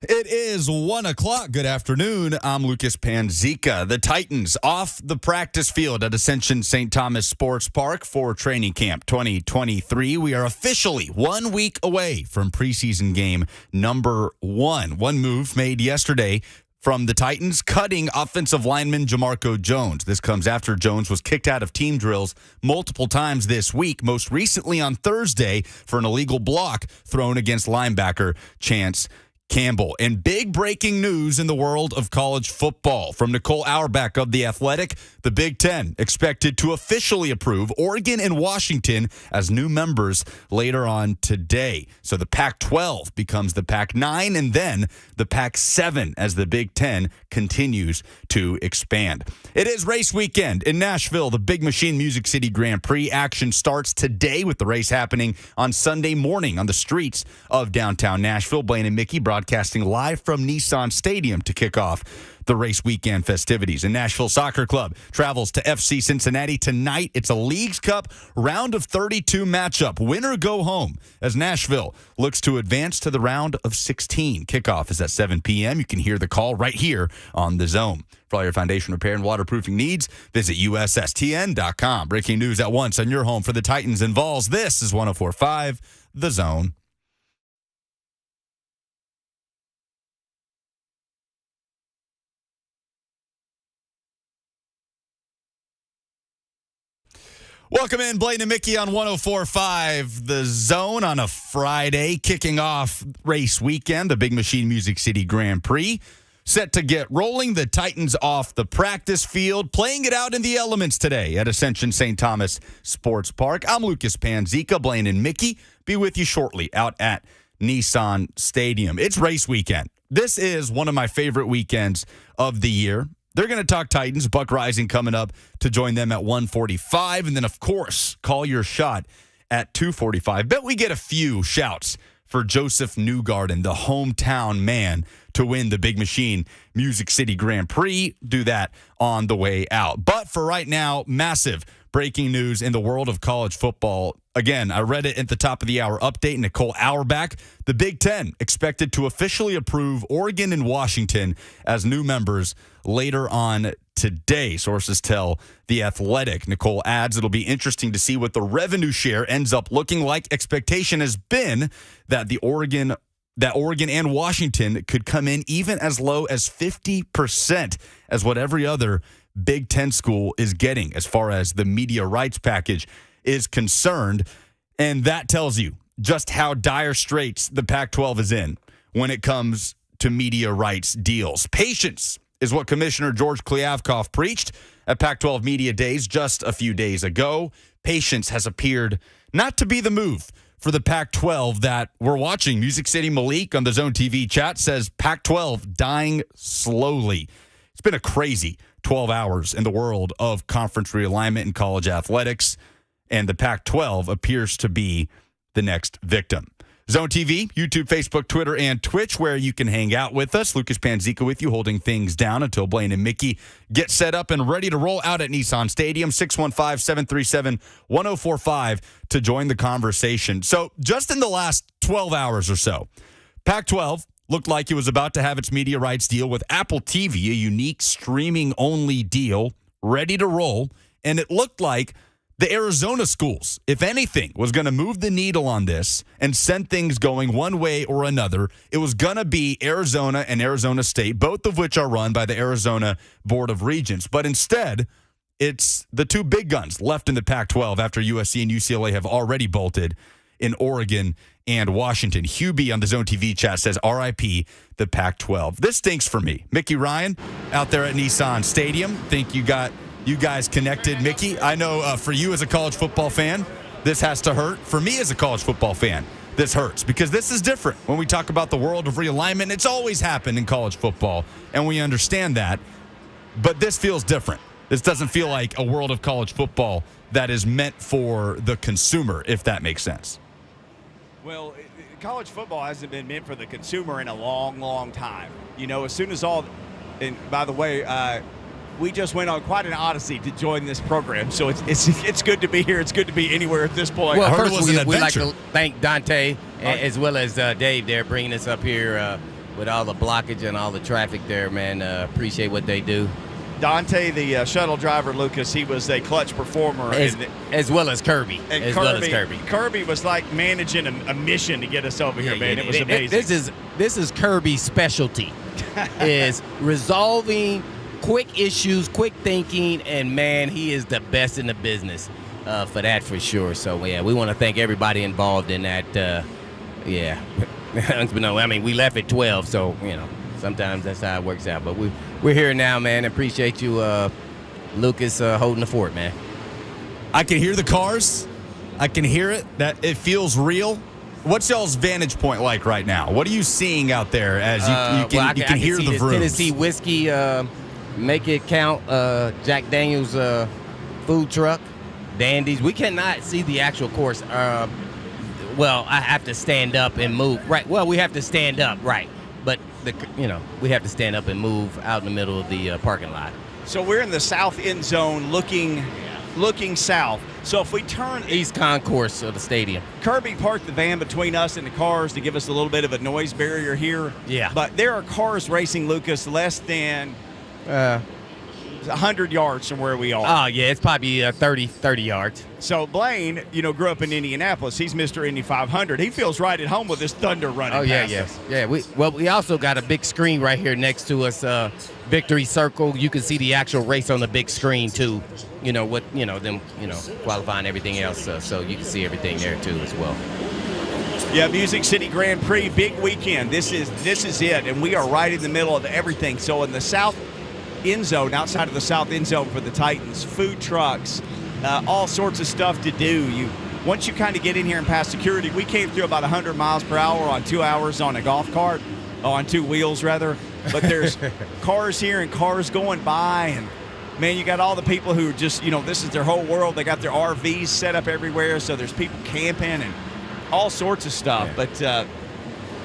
It is 1 o'clock. Good afternoon. I'm Lucas Panzica. The Titans off the practice field at Ascension St. Thomas Sports Park for training camp 2023. We are officially 1 week away from preseason game number 1. One move made yesterday from the Titans, cutting offensive lineman Jamarco Jones. This comes after Jones was kicked out of team drills multiple times this week, most recently on Thursday for an illegal block thrown against linebacker Chance Campbell. And big breaking news in the world of college football from Nicole Auerbach of The Athletic. The Big Ten expected to officially approve Oregon and Washington as new members later on today. So the Pac-12 becomes the Pac-9 and then the Pac-7 as the Big Ten continues to expand. It is race weekend in Nashville. The Big Machine Music City Grand Prix action starts today with the race happening on Sunday morning on the streets of downtown Nashville. Blaine and Mickey broadcasting live from Nissan Stadium to kick off the race weekend festivities. And Nashville Soccer Club travels to FC Cincinnati tonight. It's a Leagues Cup round of 32 matchup. Winner go home as Nashville looks to advance to the round of 16. Kickoff is at 7 p.m. You can hear the call right here on The Zone. For all your foundation repair and waterproofing needs, visit USSTN.com. Breaking news at once on your home for the Titans and Vols. This is 104.5 The Zone. Welcome in, Blaine and Mickey on 104.5 The Zone on a Friday, kicking off race weekend, the Big Machine Music City Grand Prix. Set to get rolling, the Titans off the practice field, playing it out in the elements today at Ascension St. Thomas Sports Park. I'm Lucas Panzica. Blaine and Mickey be with you shortly out at Nissan Stadium. It's race weekend. This is one of my favorite weekends of the year. They're going to talk Titans. Buck Reising coming up to join them at 1:45. And then, of course, call your shot at 2:45. Bet we get a few shouts for Joseph Newgarden, the hometown man, to win the Big Machine Music City Grand Prix. Do that on the way out. But for right now, massive breaking news in the world of college football. Again, I read it at the top of the hour update. Nicole Auerbach, the Big Ten expected to officially approve Oregon and Washington as new members later on today. Sources tell The Athletic. Nicole adds it'll be interesting to see what the revenue share ends up looking like. Expectation has been that Oregon and Washington could come in even as low as 50% as what every other Big Ten school is getting as far as the media rights package is concerned. And that tells you just how dire straits the Pac-12 is in when it comes to media rights deals. Patience is what Commissioner George Kliavkoff preached at Pac-12 Media Days just a few days ago. Patience has appeared not to be the move for the Pac-12 that we're watching. Music City Malik on the Zone TV chat says Pac-12 dying slowly. It's been a crazy 12 hours in the world of conference realignment in college athletics, and the Pac-12 appears to be the next victim. Zone TV, YouTube, Facebook, Twitter, and Twitch, where you can hang out with us. Lucas Panzica with you, holding things down until Blaine and Mickey get set up and ready to roll out at Nissan Stadium. 615-737-1045 to join the conversation. So just in the last 12 hours or so, Pac-12 looked like it was about to have its media rights deal with Apple TV, a unique streaming-only deal, ready to roll. And it looked like the Arizona schools, if anything, was going to move the needle on this and send things going one way or another. It was going to be Arizona and Arizona State, both of which are run by the Arizona Board of Regents. But instead, it's the two big guns left in the Pac-12 after USC and UCLA have already bolted in Oregon and Washington. Hubie on the Zone TV chat says, RIP the Pac-12. This stinks for me. Mickey Ryan out there at Nissan Stadium. Think you got you guys connected. Mickey, I know for you as a college football fan, this has to hurt. For me as a college football fan, this hurts because this is different. When we talk about the world of realignment, it's always happened in college football, and we understand that. But this feels different. This doesn't feel like a world of college football that is meant for the consumer, if that makes sense. Well, college football hasn't been meant for the consumer in a long, long time. You know, as soon as all – and by the way, we just went on quite an odyssey to join this program, so it's good to be here. It's good to be anywhere at this point. Well, first we like to thank Dante as well as Dave there bringing us up here with all the blockage and all the traffic there, man. Appreciate what they do. Dante, the shuttle driver, Lucas, he was a clutch performer. As well as Kirby. Kirby was like managing a mission to get us over here, man. It was amazing. This is Kirby's specialty, is resolving quick issues, quick thinking, and, man, he is the best in the business for that for sure. So, yeah, we want to thank everybody involved in that. Yeah. I mean, we left at 12, so, sometimes that's how it works out. But we're here now, man. Appreciate you, Lucas, holding the fort, man. I can hear the cars. I can hear it. That it feels real. What's y'all's vantage point like right now? What are you seeing out there as you can hear the vrooms? Tennessee whiskey, make it count. Jack Daniel's food truck, Dandies. We cannot see the actual course. Well, I have to stand up and move. Right. Well, we have to stand up. Right. But we have to stand up and move out in the middle of the parking lot. So we're in the south end zone, looking south. So if we turn east concourse of the stadium, Kirby parked the van between us and the cars to give us a little bit of a noise barrier here. Yeah. But there are cars racing, Lucas, less than 100 yards from where we are. Oh, yeah, it's probably 30 yards. So Blaine, grew up in Indianapolis. He's Mr. Indy 500. He feels right at home with this Thunder running past us. Yeah. We also got a big screen right here next to us, Victory Circle. You can see the actual race on the big screen too. Them qualifying everything else, so you can see everything there too as well. Yeah, Music City Grand Prix, big weekend. This is it, and we are right in the middle of everything. So in the south end zone, outside of the south end zone for the Titans, food trucks, all sorts of stuff to do. Once you kind of get in here and pass security, we came through about 100 miles per hour on 2 hours on a golf cart, on two wheels rather. But there's cars here and cars going by, and man, you got all the people who are just, this is their whole world. They got their RVs set up everywhere, so there's people camping and all sorts of stuff. Yeah.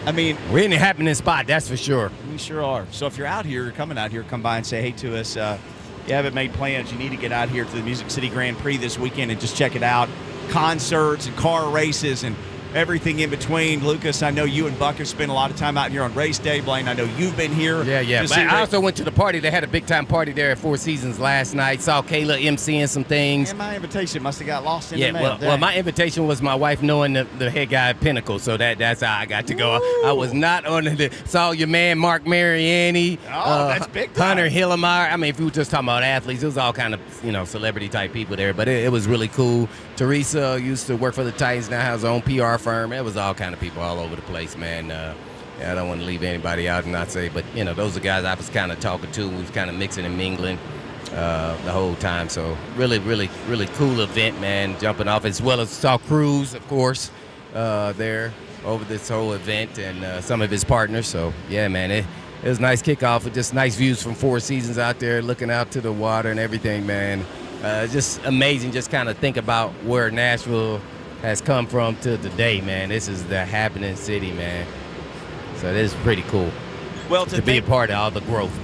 But we're in a happening spot, that's for sure. We sure are. So if you're out here, you're coming out here, come by and say hey to us. You haven't made plans, you need to get out here to the Music City Grand Prix this weekend and just check it out. Concerts and car races and everything in between. Lucas, I know you and Buck have spent a lot of time out here on race day. Blaine, I know you've been here. Yeah. But I also went to the party. They had a big-time party there at Four Seasons last night. Saw Kayla emceeing some things. And my invitation must have got lost in the mail. Well, my invitation was my wife knowing the head guy at Pinnacle, so that's how I got to go. I was not on the – saw your man Mark Mariani. That's big time. Hunter Hillemeyer. I mean, if we were just talking about athletes, it was all kind of, celebrity-type people there. But it was really cool. Teresa used to work for the Titans, now has her own PR firm. It was all kind of people all over the place, man. I don't want to leave anybody out and not say, but, those are guys I was kind of talking to. We was kind of mixing and mingling the whole time. So really, really, really cool event, man, jumping off, as well as saw Cruz, of course, there over this whole event and some of his partners. So, yeah, man, it was a nice kickoff with just nice views from Four Seasons out there, looking out to the water and everything, man. Just amazing, just kind of think about where Nashville has come from to today, man. This is the happening city, man. So this is pretty cool. Well, to be a part of all the growth.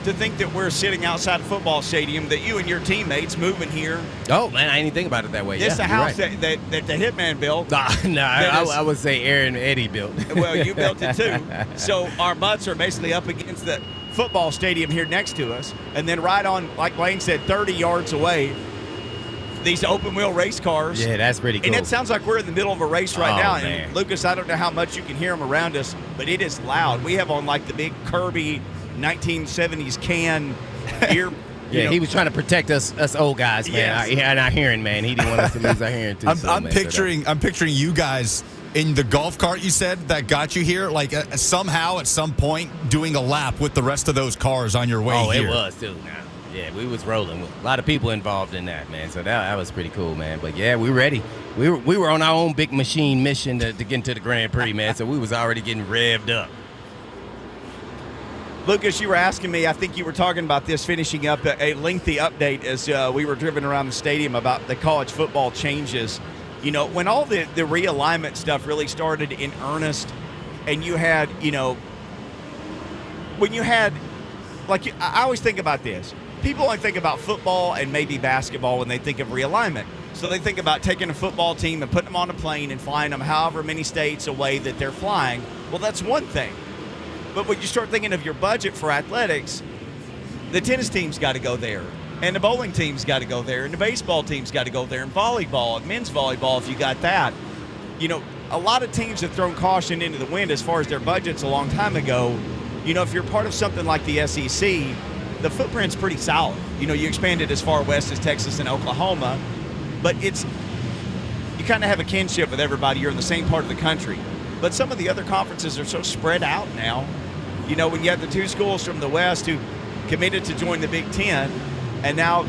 To think that we're sitting outside a football stadium, that you and your teammates moving here. Oh, man, I didn't even think about it that way. It's the house that the Hitman built. I would say Aaron and Eddie built. Well, you built it too. So our butts are basically up against the football stadium here next to us. And then right on, like Blaine said, 30 yards away, these open-wheel race cars. Yeah, that's pretty cool. And it sounds like we're in the middle of a race right now. Man. And Lucas, I don't know how much you can hear them around us, but it is loud. We have on like the big Kirby 1970s can ear. Yeah, he was trying to protect us old guys, man. Yes. And our hearing, man. He didn't want us to lose our hearing too. I'm picturing you guys in the golf cart you said that got you here, like somehow at some point doing a lap with the rest of those cars on your way here. Oh, it was too. Yeah, we was rolling. A lot of people involved in that, man. So that was pretty cool, man. But yeah, we're ready. We were on our own big machine mission to get into the Grand Prix, man. So we was already getting revved up. Lucas, you were asking me, I think you were talking about this, finishing up a lengthy update as we were driven around the stadium about the college football changes. When all the realignment stuff really started in earnest, and you had, when you had, like, I always think about this. People only think about football and maybe basketball when they think of realignment. So they think about taking a football team and putting them on a plane and flying them however many states away that they're flying. Well, that's one thing. But when you start thinking of your budget for athletics, the tennis team's got to go there, and the bowling team's got to go there, and the baseball team's got to go there, and volleyball, and men's volleyball if you got that. You know, a lot of teams have thrown caution into the wind as far as their budgets a long time ago. You know, if you're part of something like the SEC, the footprint's pretty solid. You know, you expanded as far west as Texas and Oklahoma, but you kind of have a kinship with everybody. You're in the same part of the country. But some of the other conferences are so spread out now. You know, when you have the two schools from the West who committed to join the Big Ten, and now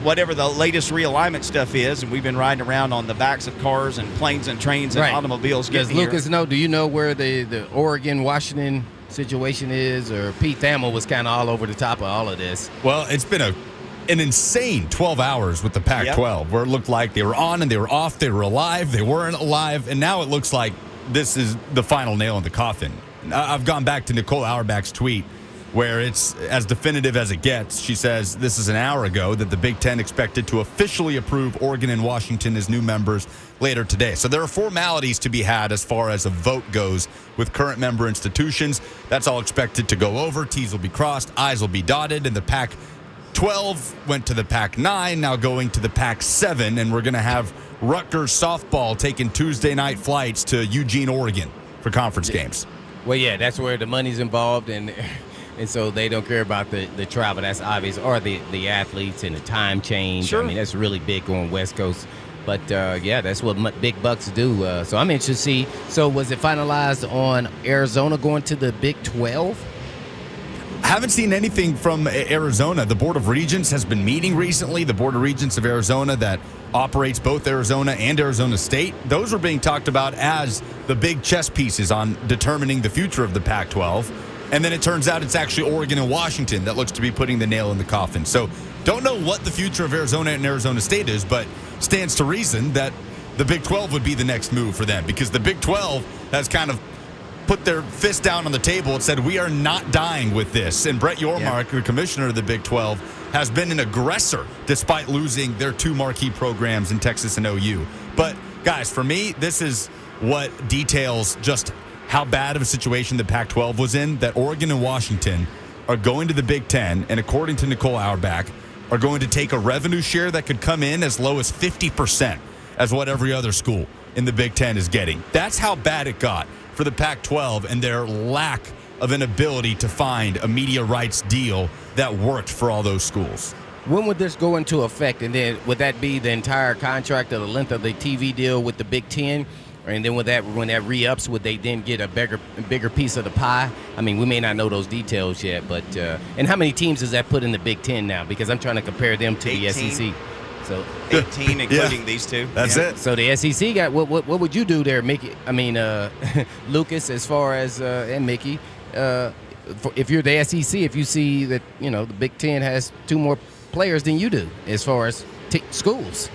whatever the latest realignment stuff is, and we've been riding around on the backs of cars and planes and trains and automobiles. Does Lucas know? Do you know where the Oregon-Washington situation is? Or Pete Thamel was kind of all over the top of all of this. Well, it's been an insane 12 hours with the Pac-12, where it looked like they were on and they were off, they were alive, they weren't alive, and now it looks like this is the final nail in the coffin. I've gone back to Nicole Auerbach's tweet, where it's as definitive as it gets. She says this is an hour ago that the Big Ten expected to officially approve Oregon and Washington as new members later today. So there are formalities to be had as far as a vote goes with current member institutions. That's all expected to go over. T's will be crossed, I's will be dotted, and the Pac-12 went to the Pac-9, now going to the Pac-7, and we're going to have Rutgers softball taking Tuesday night flights to Eugene, Oregon for conference games. Well, yeah, that's where the money's involved, and so they don't care about the travel. That's obvious, or the athletes and the time change. Sure. I mean, that's really big going West Coast. But, yeah, that's what big bucks do. So I'm interested to see. So was it finalized on Arizona going to the Big 12? I haven't seen anything from Arizona. The Board of Regents has been meeting recently. The Board of Regents of Arizona that operates both Arizona and Arizona State. Those are being talked about as the big chess pieces on determining the future of the Pac-12. And then it turns out it's actually Oregon and Washington that looks to be putting the nail in the coffin. So don't know what the future of Arizona and Arizona State is, but stands to reason that the Big 12 would be the next move for them, because the Big 12 has kind of put their fist down on the table and said, we are not dying with this. And Brett Yormark, the commissioner of the Big 12, has been an aggressor despite losing their two marquee programs in Texas and OU. But, guys, for me, this is what details just how bad of a situation the Pac-12 was in, that Oregon and Washington are going to the Big Ten, and according to Nicole Auerbach, are going to take a revenue share that could come in as low as 50% as what every other school in the Big Ten is getting. That's how bad it got for the Pac-12 and their lack of an ability to find a media rights deal that worked for all those schools. When would this go into effect? And then would that be the entire contract or the length of the TV deal with the Big Ten? And then when that re-ups, would they then get a bigger piece of the pie? I mean, we may not know those details yet, but and how many teams does that put in the Big Ten now? Because I'm trying to compare them to 18. the SEC. So 18, including these two. That's it. So the SEC got what would you do there, Mickey? I mean, Lucas, as far as and Mickey, if you're the SEC, if you see that the Big Ten has two more players than you do as far as schools,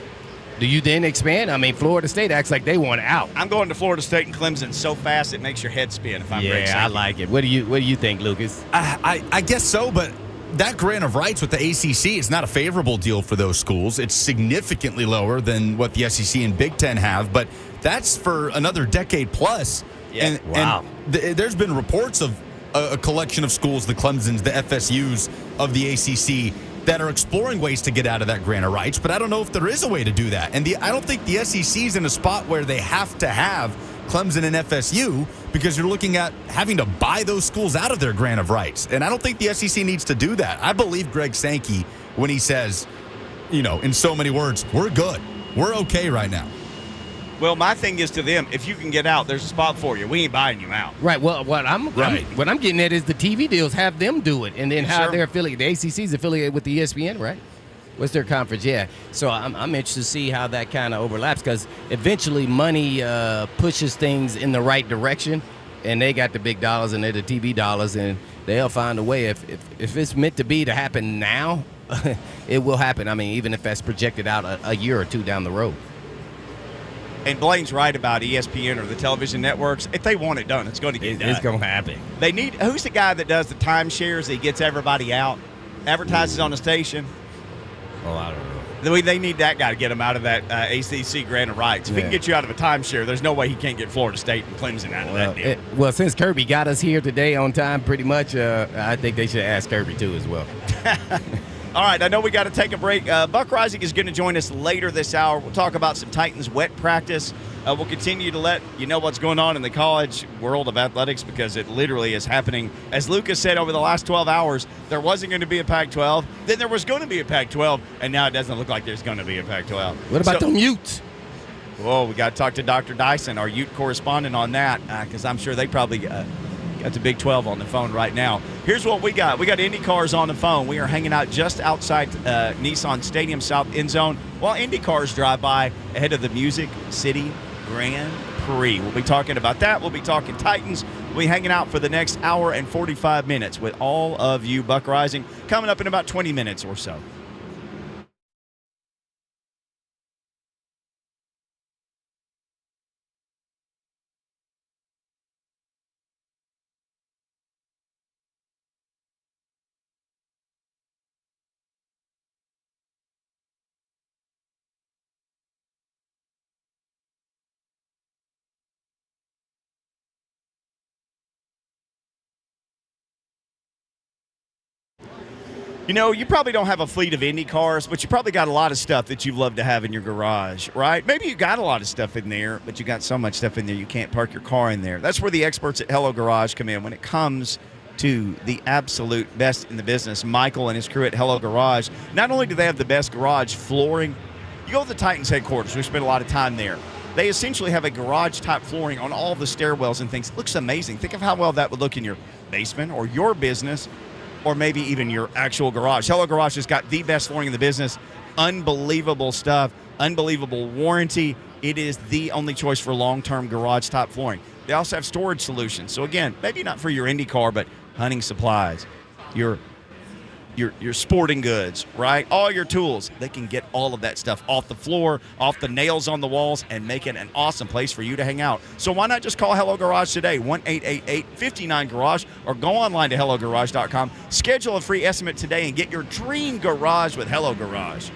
do you then expand? I mean, Florida State acts like they want out. I'm going to Florida State and Clemson so fast it makes your head spin. If I'm Greg I Sankey. like it. What do you think, Lucas? I guess so, but that grant of rights with the ACC is not a favorable deal for those schools. It's significantly lower than what the SEC and Big Ten have, but that's for another decade plus. Yeah. Wow. And there's been reports of a collection of schools, the Clemsons, the FSUs of the ACC, that are exploring ways to get out of that grant of rights, but I don't know if there is a way to do that. And I don't think the SEC is in a spot where they have to have Clemson and FSU, because you're looking at having to buy those schools out of their grant of rights. And I don't think the SEC needs to do that. I believe Greg Sankey when he says, in so many words, we're good. We're okay right now. Well, my thing is to them, if you can get out, there's a spot for you. We ain't buying you out. Right. Well, what I'm getting at is the TV deals, have them do it, and then how Sure. they're affiliated. The ACC's affiliated with the ESPN, right? What's their conference? Yeah. So I'm interested to see how that kind of overlaps, because eventually money pushes things in the right direction, and they got the big dollars and they're the TV dollars, and they'll find a way. If it's meant to be to happen now, it will happen. I mean, even if that's projected out a year or two down the road. And Blaine's right about ESPN or the television networks. If they want it done, it's going to get done. It's going to happen. They need. Who's the guy that does the timeshares? He gets everybody out, advertises on the station. Oh, I don't know. They need that guy to get him out of that ACC grant of rights. If he can get you out of a timeshare, there's no way he can't get Florida State and Clemson out of that deal. Well, since Kirby got us here today on time, pretty much, I think they should ask Kirby too as well. All right, I know we got to take a break. Buck Reising is going to join us later this hour. We'll talk about some Titans wet practice. We'll continue to let you know what's going on in the college world of athletics because it literally is happening. As Lucas said over the last 12 hours, there wasn't going to be a Pac-12. Then there was going to be a Pac-12, and now it doesn't look like there's going to be a Pac-12. What about them Utes? Whoa, we got to talk to Dr. Dyson, our Ute correspondent, on that because I'm sure they probably got the Big 12 on the phone right now. Here's what we got. We got Indy cars on the phone. We are hanging out just outside Nissan Stadium South End Zone while Indy cars drive by ahead of the Music City Grand Prix. We'll be talking about that. We'll be talking Titans. We'll be hanging out for the next hour and 45 minutes with all of you Buck Reising coming up in about 20 minutes or so. You know, you probably don't have a fleet of Indy cars, but you probably got a lot of stuff that you'd love to have in your garage, right? Maybe you got a lot of stuff in there, but you got so much stuff in there you can't park your car in there. That's where the experts at Hello Garage come in when it comes to the absolute best in the business. Michael and his crew at Hello Garage, not only do they have the best garage flooring, you go to the Titans headquarters. We spent a lot of time there. They essentially have a garage-type flooring on all the stairwells and things. It looks amazing. Think of how well that would look in your basement or your business, or maybe even your actual garage. Hello Garage has got the best flooring in the business. Unbelievable stuff. Unbelievable warranty. It is the only choice for long-term garage-type flooring. They also have storage solutions. So, again, maybe not for your Indy car, but hunting supplies, your sporting goods, right? All your tools. They can get all of that stuff off the floor, off the nails on the walls, and make it an awesome place for you to hang out. So why not just call Hello Garage today, 1-888-59-GARAGE, or go online to HelloGarage.com. Schedule a free estimate today and get your dream garage with Hello Garage.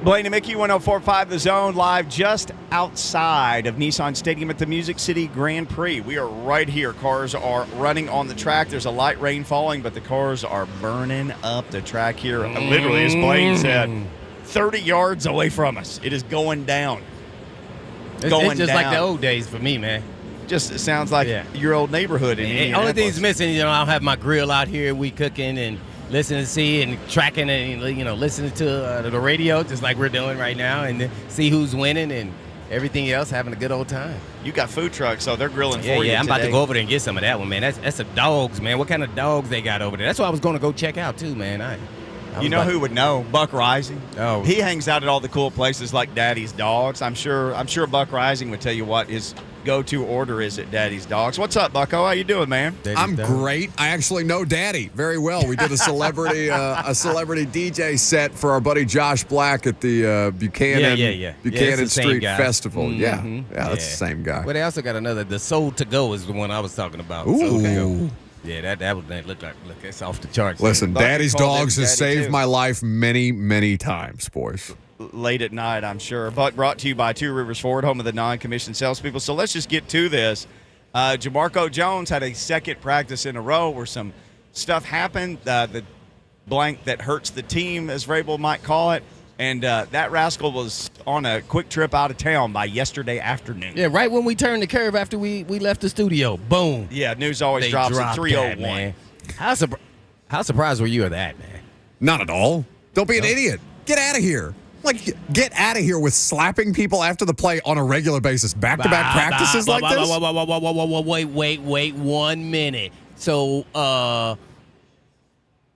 Blaine and Mickey, 104.5 The Zone, live just outside of Nissan Stadium at the Music City Grand Prix. We are right here. Cars are running on the track. There's a light rain falling, but the cars are burning up the track here. Literally, as Blaine said, 30 yards away from us. It is going down. It's just like the old days for me, man. Just it sounds like your old neighborhood in Indianapolis. Only thing's missing, I don't have my grill out here. We cooking and listening to see and tracking and listening to the radio just like we're doing right now, and then see who's winning and everything else, having a good old time. You got food trucks, so they're grilling for you. Yeah, I'm today. about to go over there and get some of that one, man. That's the dogs, man. What kind of dogs they got over there? That's what I was going to go check out too, man. You know who would know? Buck Reising. Oh, he hangs out at all the cool places like Daddy's Dogs. I'm sure Buck Reising would tell you what his go-to order is at Daddy's Dogs. What's up, Bucko? How you doing, man? I'm great. I actually know Daddy very well. We did a celebrity DJ set for our buddy Josh Black at the Buchanan Street Festival. Mm-hmm. Yeah, that's the same guy. Well, they also got another. The Soul to Go is the one I was talking about. Ooh. Soul to Go. Yeah, that would look it's off the charts. Listen, Daddy's Dogs has saved too. my life many, many times, boys. Late at night, I'm sure. But brought to you by Two Rivers Ford, home of the non-commissioned salespeople. So let's just get to this. Jamarco Jones had a second practice in a row where some stuff happened. The blank that hurts the team, as Vrabel might call it. And that rascal was on a quick trip out of town by yesterday afternoon. Yeah, right when we turned the curve after we left the studio. Boom. Yeah, news always drops at 3:01. Man. How surprised were you of that, man? Not at all. Don't be an idiot. Get out of here. Get out of here with slapping people after the play on a regular basis. Back-to-back practices like this? Wait 1 minute. So,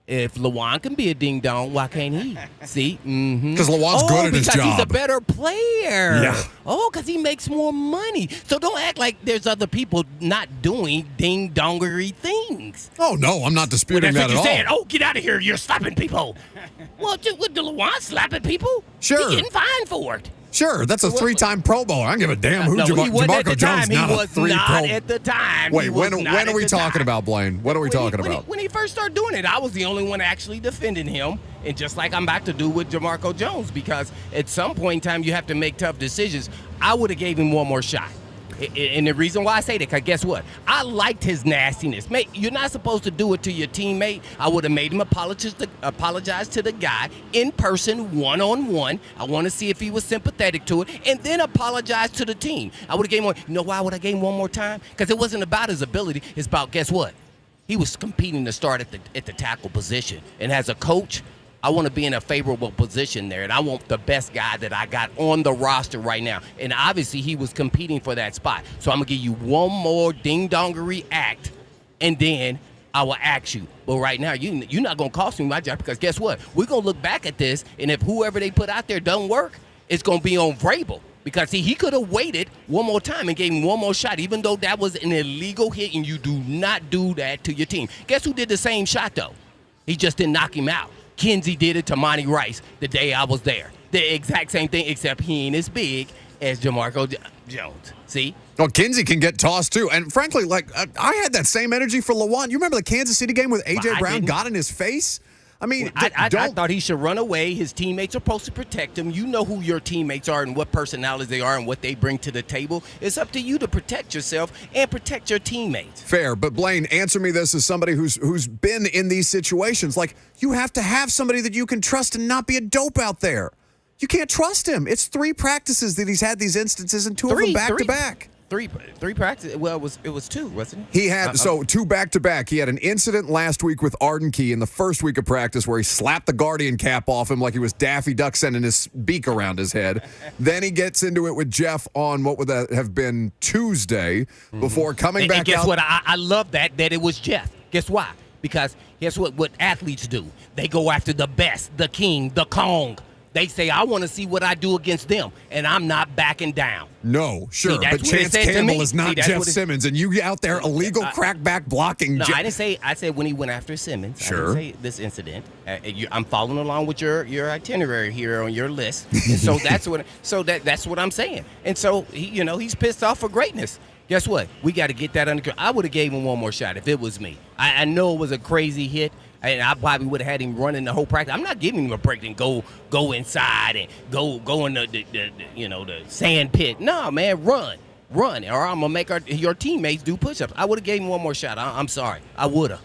if Lawan can be a ding-dong, why can't he? See? Because Lawan's good at his job. Because he's a better player. Yeah. Oh, because he makes more money. So don't act like there's other people not doing ding-dongery things. Oh, no, I'm not disputing that at all. That's what you said. Oh, get out of here. You're slapping people. Well, with Lawan slapping people? Sure. He's getting fined for it. Sure, that's a three-time Pro Bowler. I don't give a damn who Jamarco Jones. He was not at the time. Wait, when are we talking about, Blaine? What are we talking about? When he first started doing it, I was the only one actually defending him, and just like I'm about to do with Jamarco Jones, because at some point in time you have to make tough decisions. I would have gave him one more shot. And the reason why I say that, because guess what? I liked his nastiness. Mate, you're not supposed to do it to your teammate. I would have made him apologize to the guy in person, one-on-one. I want to see if he was sympathetic to it, and then apologize to the team. I would have gave him one. You know why would I give him one more time? Because it wasn't about his ability. It's about, guess what? He was competing to start at the tackle position. And as a coach, I want to be in a favorable position there, and I want the best guy that I got on the roster right now. And obviously, he was competing for that spot. So I'm going to give you one more ding-dongery act, and then I will ask you. But right now, you're not going to cost me my job, because guess what? We're going to look back at this, and if whoever they put out there doesn't work, it's going to be on Vrabel. Because, see, he could have waited one more time and gave him one more shot, even though that was an illegal hit, and you do not do that to your team. Guess who did the same shot, though? He just didn't knock him out. Kinsey did it to Monty Rice the day I was there. The exact same thing, except he ain't as big as Jamarco Jones. See? Well, Kinsey can get tossed, too. And frankly, I had that same energy for Lawan. You remember the Kansas City game with A.J. Brown got in his face? I mean, I thought he should run away. His teammates are supposed to protect him. You know who your teammates are and what personalities they are and what they bring to the table. It's up to you to protect yourself and protect your teammates. Fair, but Blaine, answer me this as somebody who's been in these situations. You have to have somebody that you can trust and not be a dope out there. You can't trust him. It's 3 practices that he's had these instances, and 2 of them back-to-back. Three practice. Well, it was 2, wasn't it? He had 2 back-to-back. He had an incident last week with Arden Key in the first week of practice where he slapped the Guardian cap off him like he was Daffy Duck sending his beak around his head. Then he gets into it with Jeff on what would that have been Tuesday before coming back out. And guess what? I love that it was Jeff. Guess why? Because guess what athletes do? They go after the best, the king, the Kong. They say, I want to see what I do against them, and I'm not backing down. No, sure, but Chance Campbell is not Jeff Simmons, and you out there illegal crackback blocking. No, I didn't say. I said when he went after Simmons. Sure. I didn't say this incident. I'm following along with your itinerary here on your list, and so that's what I'm saying. And so he's pissed off for greatness. Guess what? We got to get that under control. I would have gave him one more shot if it was me. I know it was a crazy hit. And I probably would have had him running the whole practice. I'm not giving him a break and go inside and go in the sand pit. No, man, run, or I'm gonna make your teammates do push-ups. I would have gave him one more shot. I'm sorry, I would have.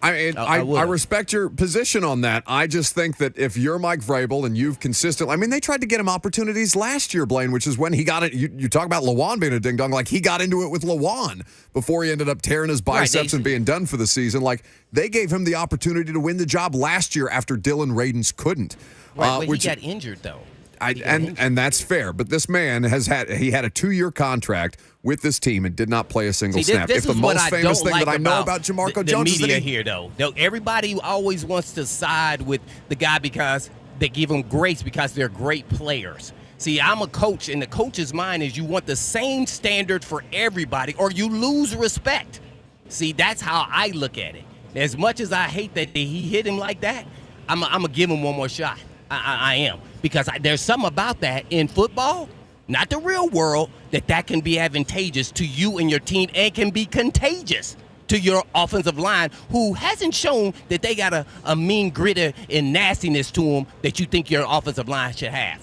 I respect your position on that. I just think that if you're Mike Vrabel and you've consistently, they tried to get him opportunities last year, Blaine, which is when he got it. You talk about Lawan being a ding dong, like he got into it with Lawan before he ended up tearing his biceps and being done for the season. Like they gave him the opportunity to win the job last year after Dylan Radins couldn't. Right, but he got injured though. And that's fair, but this man had a 2-year contract with this team and did not play a single snap. This if the is what most famous thing like that I know about Jamarco the Jones is media that here, though, everybody always wants to side with the guy because they give him grace because they're great players. See, I'm a coach, and the coach's mind is you want the same standard for everybody, or you lose respect. See, that's how I look at it. As much as I hate that he hit him like that, I'm gonna give him one more shot. I am. Because there's something about that in football, not the real world, that can be advantageous to you and your team and can be contagious to your offensive line, who hasn't shown that they got a mean gritter and nastiness to them that you think your offensive line should have.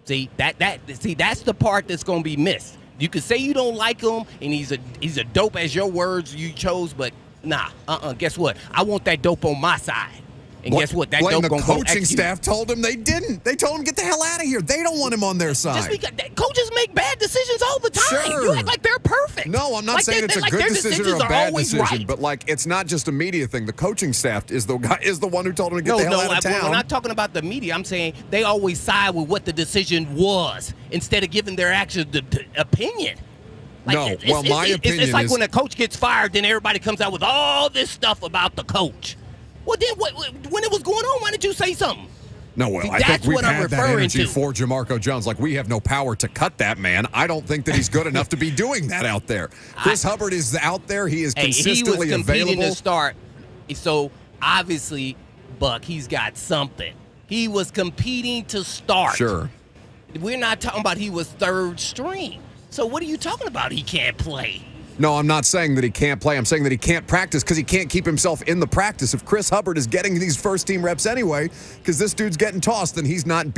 See, that's the part that's going to be missed. You could say you don't like him and he's a dope as your words you chose, but nah, guess what? I want that dope on my side. And guess what? That dope the gonna coaching staff told him they didn't. They told him get the hell out of here. They don't want him on their side. Just because coaches make bad decisions all the time. Sure. You act like they're perfect. No, I'm not saying it's a good decision or a bad decision, but it's not just a media thing. The coaching staff is the one who told him to get the hell out of town. We're not talking about the media. I'm saying they always side with what the decision was instead of giving their actual opinion. My opinion it's like is when a coach gets fired, then everybody comes out with all this stuff about the coach. Well, then when it was going on, why didn't you say something? No, well, I think we've had that energy for Jamarco Jones. Like, we have no power to cut that man. I don't think that he's good enough to be doing that out there. Chris Hubbard is out there. He is consistently he was competing available. To start, so obviously, Buck, he's got something. He was competing to start. Sure. We're not talking about he was third string. So what are you talking about? He can't play. No, I'm not saying that he can't play. I'm saying that he can't practice because he can't keep himself in the practice. If Chris Hubbard is getting these first-team reps anyway, because this dude's getting tossed, then he's not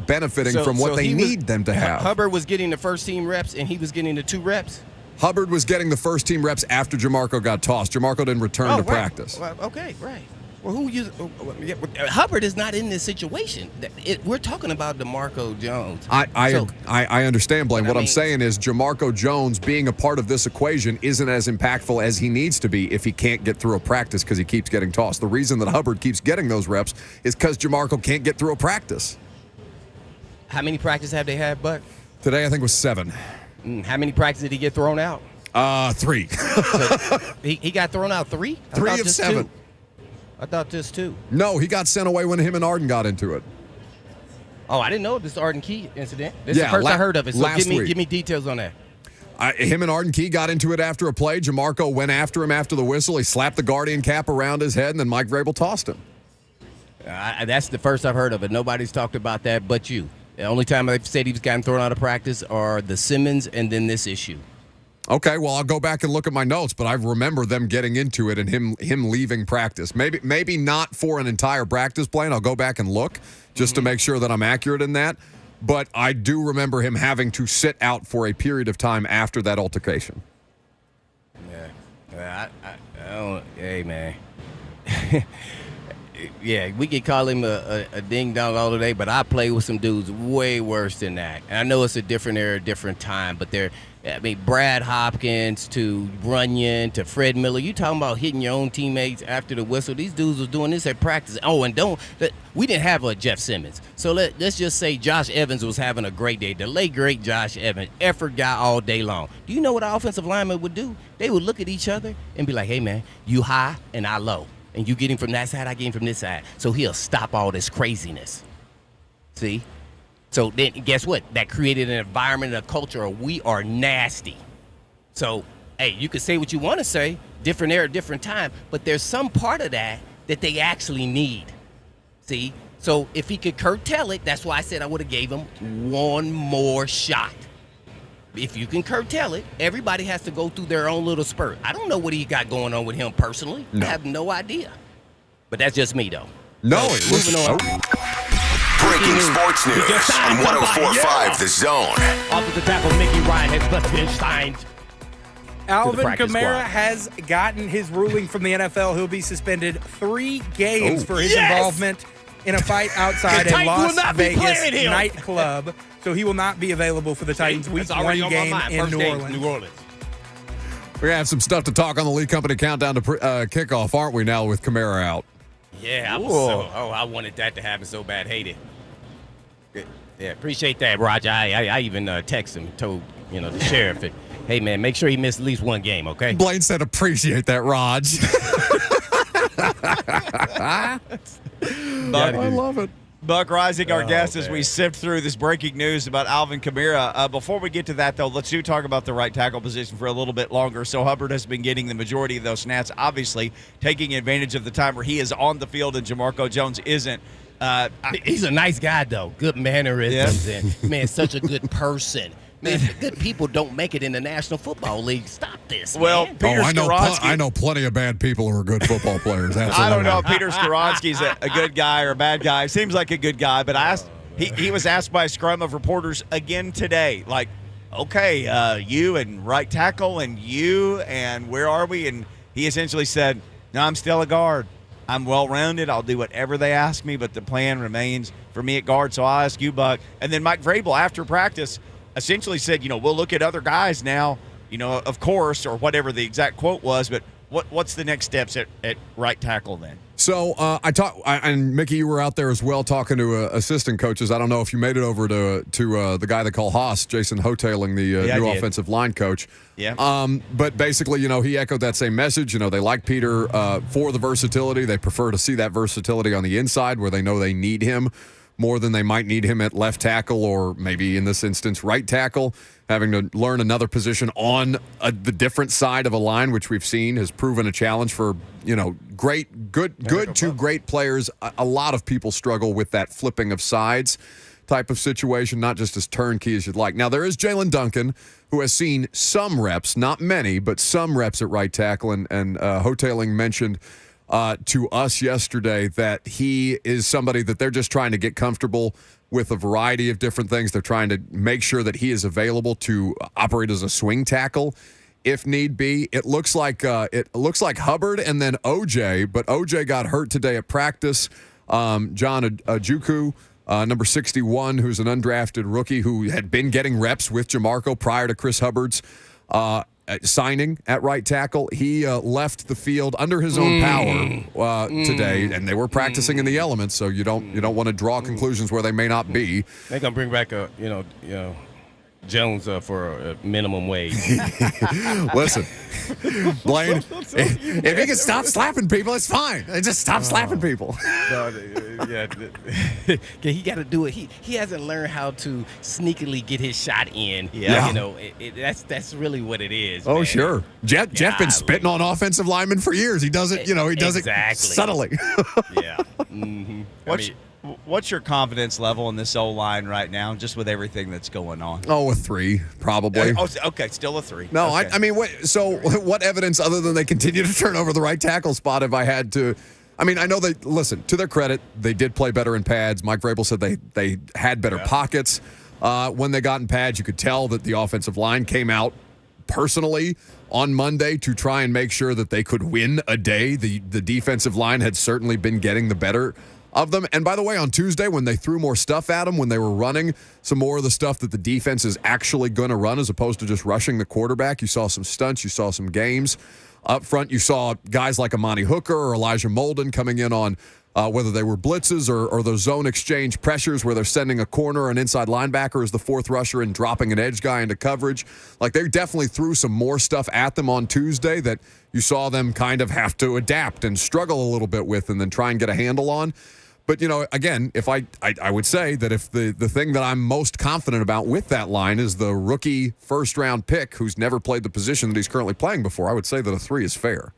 benefiting from what they need them to have. Hubbard was getting the first-team reps, and he was getting the 2 reps? Hubbard was getting the first-team reps after Jamarco got tossed. Jamarco didn't return to practice. Well, okay, right. Well, Hubbard is not in this situation. We're talking about DeMarco Jones. I understand, Blaine. What I'm saying is Jamarco Jones being a part of this equation isn't as impactful as he needs to be if he can't get through a practice because he keeps getting tossed. The reason that Hubbard keeps getting those reps is because Jamarco can't get through a practice. How many practices have they had, Buck? Today, I think, was 7. How many practices did he get thrown out? 3. So he got thrown out 3? 3 of 7. 2. I thought just 2. No, he got sent away when him and Arden got into it. Oh, I didn't know this Arden Key incident. This is the first I heard of it. So give me details on that. Him and Arden Key got into it after a play. Jamarco went after him after the whistle. He slapped the Guardian cap around his head, and then Mike Vrabel tossed him. That's the first I've heard of it. Nobody's talked about that but you. The only time they've said he's gotten thrown out of practice are the Simmons and then this issue. Okay, well, I'll go back and look at my notes, but I remember them getting into it and him leaving practice. Maybe not for an entire practice, Blaine. I'll go back and look just to make sure that I'm accurate in that. But I do remember him having to sit out for a period of time after that altercation. Yeah. I don't, hey, man. Yeah, we could call him a ding-dong all day, but I play with some dudes way worse than that. And I know it's a different era, different time, but Brad Hopkins to Runyon to Fred Miller. You talking about hitting your own teammates after the whistle. These dudes was doing this at practice. Oh, and we didn't have a Jeff Simmons. So let's just say Josh Evans was having a great day. The late, great Josh Evans, effort guy all day long. Do you know what an offensive lineman would do? They would look at each other and be like, hey, man, you high and I low. And you get him from that side, I get him from this side. So he'll stop all this craziness. See? So then guess what? That created an environment and a culture of we are nasty. So, hey, you can say what you want to say, different era, different time, but there's some part of that they actually need. See? So if he could curtail it, that's why I said I would have gave him one more shot. If you can curtail it, everybody has to go through their own little spurt. I don't know what he got going on with him personally. No. I have no idea. But that's just me, though. No, Moving on. Breaking sports news on 104.5 The Zone. Offensive tackle Mickey Ryan has been signed. Alvin practice Kamara squad. has gotten his ruling from the NFL. He'll be suspended 3 games for his Yes! involvement in a fight outside The a Titans will Las not be Vegas playing him. nightclub. So he will not be available for the Titans' Week 1 game in New Orleans. New Orleans. we're going to have some stuff to talk on the Lee Company countdown to kickoff, aren't we, now with Kamara out? Yeah, I wanted that to happen so bad. Hate it. Yeah, appreciate that, Roger. I even texted him, told the sheriff, hey man, make sure he missed at least 1 game, okay? Blaine said, appreciate that, Raj. I love it. Buck Reising, our guest, as we sift through this breaking news about Alvin Kamara. Before we get to that, though, let's talk about the right tackle position for a little bit longer. So Hubbard has been getting the majority of those snaps, obviously taking advantage of the time where he is on the field and Jamarco Jones isn't. He's a nice guy, though. Good mannerisms and, man, such a good person. Man, good people don't make it in the National Football League. Stop this, Well, man. Peter Skoronski. I know plenty of bad people who are good football players. I don't know if Peter Skoronski's a good guy or a bad guy. Seems like a good guy, but he was asked by a scrum of reporters again today, like, okay, you and right tackle and you and where are we? And he essentially said, no, I'm still a guard. I'm well-rounded. I'll do whatever they ask me, but the plan remains for me at guard, so I'll ask you, Buck. And then Mike Vrabel, after practice, essentially said, we'll look at other guys now, of course, or whatever the exact quote was, but what's the next steps at right tackle then? So and Mickey, you were out there as well talking to assistant coaches. I don't know if you made it over to the guy they call Haas, Jason Hoteling, the new offensive line coach. Yeah. But basically, he echoed that same message. They like Peter for the versatility. They prefer to see that versatility on the inside where they know they need him more than they might need him at left tackle or maybe in this instance right tackle, having to learn another position on the different side of a line, which we've seen has proven a challenge for, good to great players. A lot of people struggle with that flipping of sides type of situation, not just as turnkey as you'd like. Now, there is Jalen Duncan, who has seen some reps, not many, but some reps at right tackle, and Hoteling mentioned to us yesterday that he is somebody that they're just trying to get comfortable with a variety of different things. They're trying to make sure that he is available to operate as a swing tackle if need be. It looks like Hubbard and then OJ, but OJ got hurt today at practice. John Ajuku, number 61, who's an undrafted rookie who had been getting reps with Jamarco prior to Chris Hubbard's signing at right tackle. He left the field under his own power today, and they were practicing in the elements. So you don't want to draw conclusions where they may not be. They're gonna bring back Jones for a minimum wage. Listen, Blaine, if he can stop slapping people, it's fine. Just stop slapping people. He got to do it. He hasn't learned how to sneakily get his shot in. Yeah. That's really what it is. Oh, man. sure. Jeff been spitting on offensive linemen for years. He does it. He does it subtly. Yeah. Mm-hmm. What's your confidence level in this O-line right now, just with everything that's going on? Oh, a 3, probably. Okay, still a 3. No, okay. I mean, what evidence other than they continue to turn over the right tackle spot have I had to? I mean, I know to their credit, they did play better in pads. Mike Vrabel said they had better pockets when they got in pads. You could tell that the offensive line came out personally on Monday to try and make sure that they could win a day. The defensive line had certainly been getting the better of them. And by the way, on Tuesday, when they threw more stuff at them, when they were running some more of the stuff that the defense is actually going to run as opposed to just rushing the quarterback, you saw some stunts, you saw some games. Up front, you saw guys like Amani Hooker or Elijah Molden coming in on whether they were blitzes or those zone exchange pressures where they're sending a corner or an inside linebacker as the fourth rusher and dropping an edge guy into coverage. Like, they definitely threw some more stuff at them on Tuesday that you saw them kind of have to adapt and struggle a little bit with and then try and get a handle on. But, again, if I would say that if the thing that I'm most confident about with that line is the rookie first-round pick who's never played the position that he's currently playing before, I would say that a 3 is fair.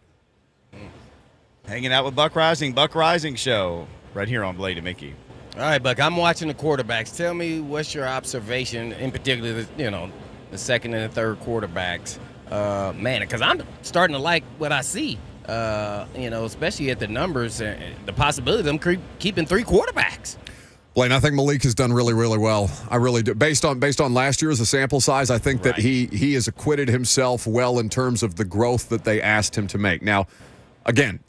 Hanging out with Buck Reising Show, right here on Blade and Mickey. All right, Buck, I'm watching the quarterbacks. Tell me what's your observation, in particular, the second and the third quarterbacks. Man, because I'm starting to like what I see. especially at the numbers, the possibility of them keeping 3 quarterbacks. Blaine, I think Malik has done really, really well. I really do. Based on last year as a sample size, I think that he has acquitted himself well in terms of the growth that they asked him to make. Now, again,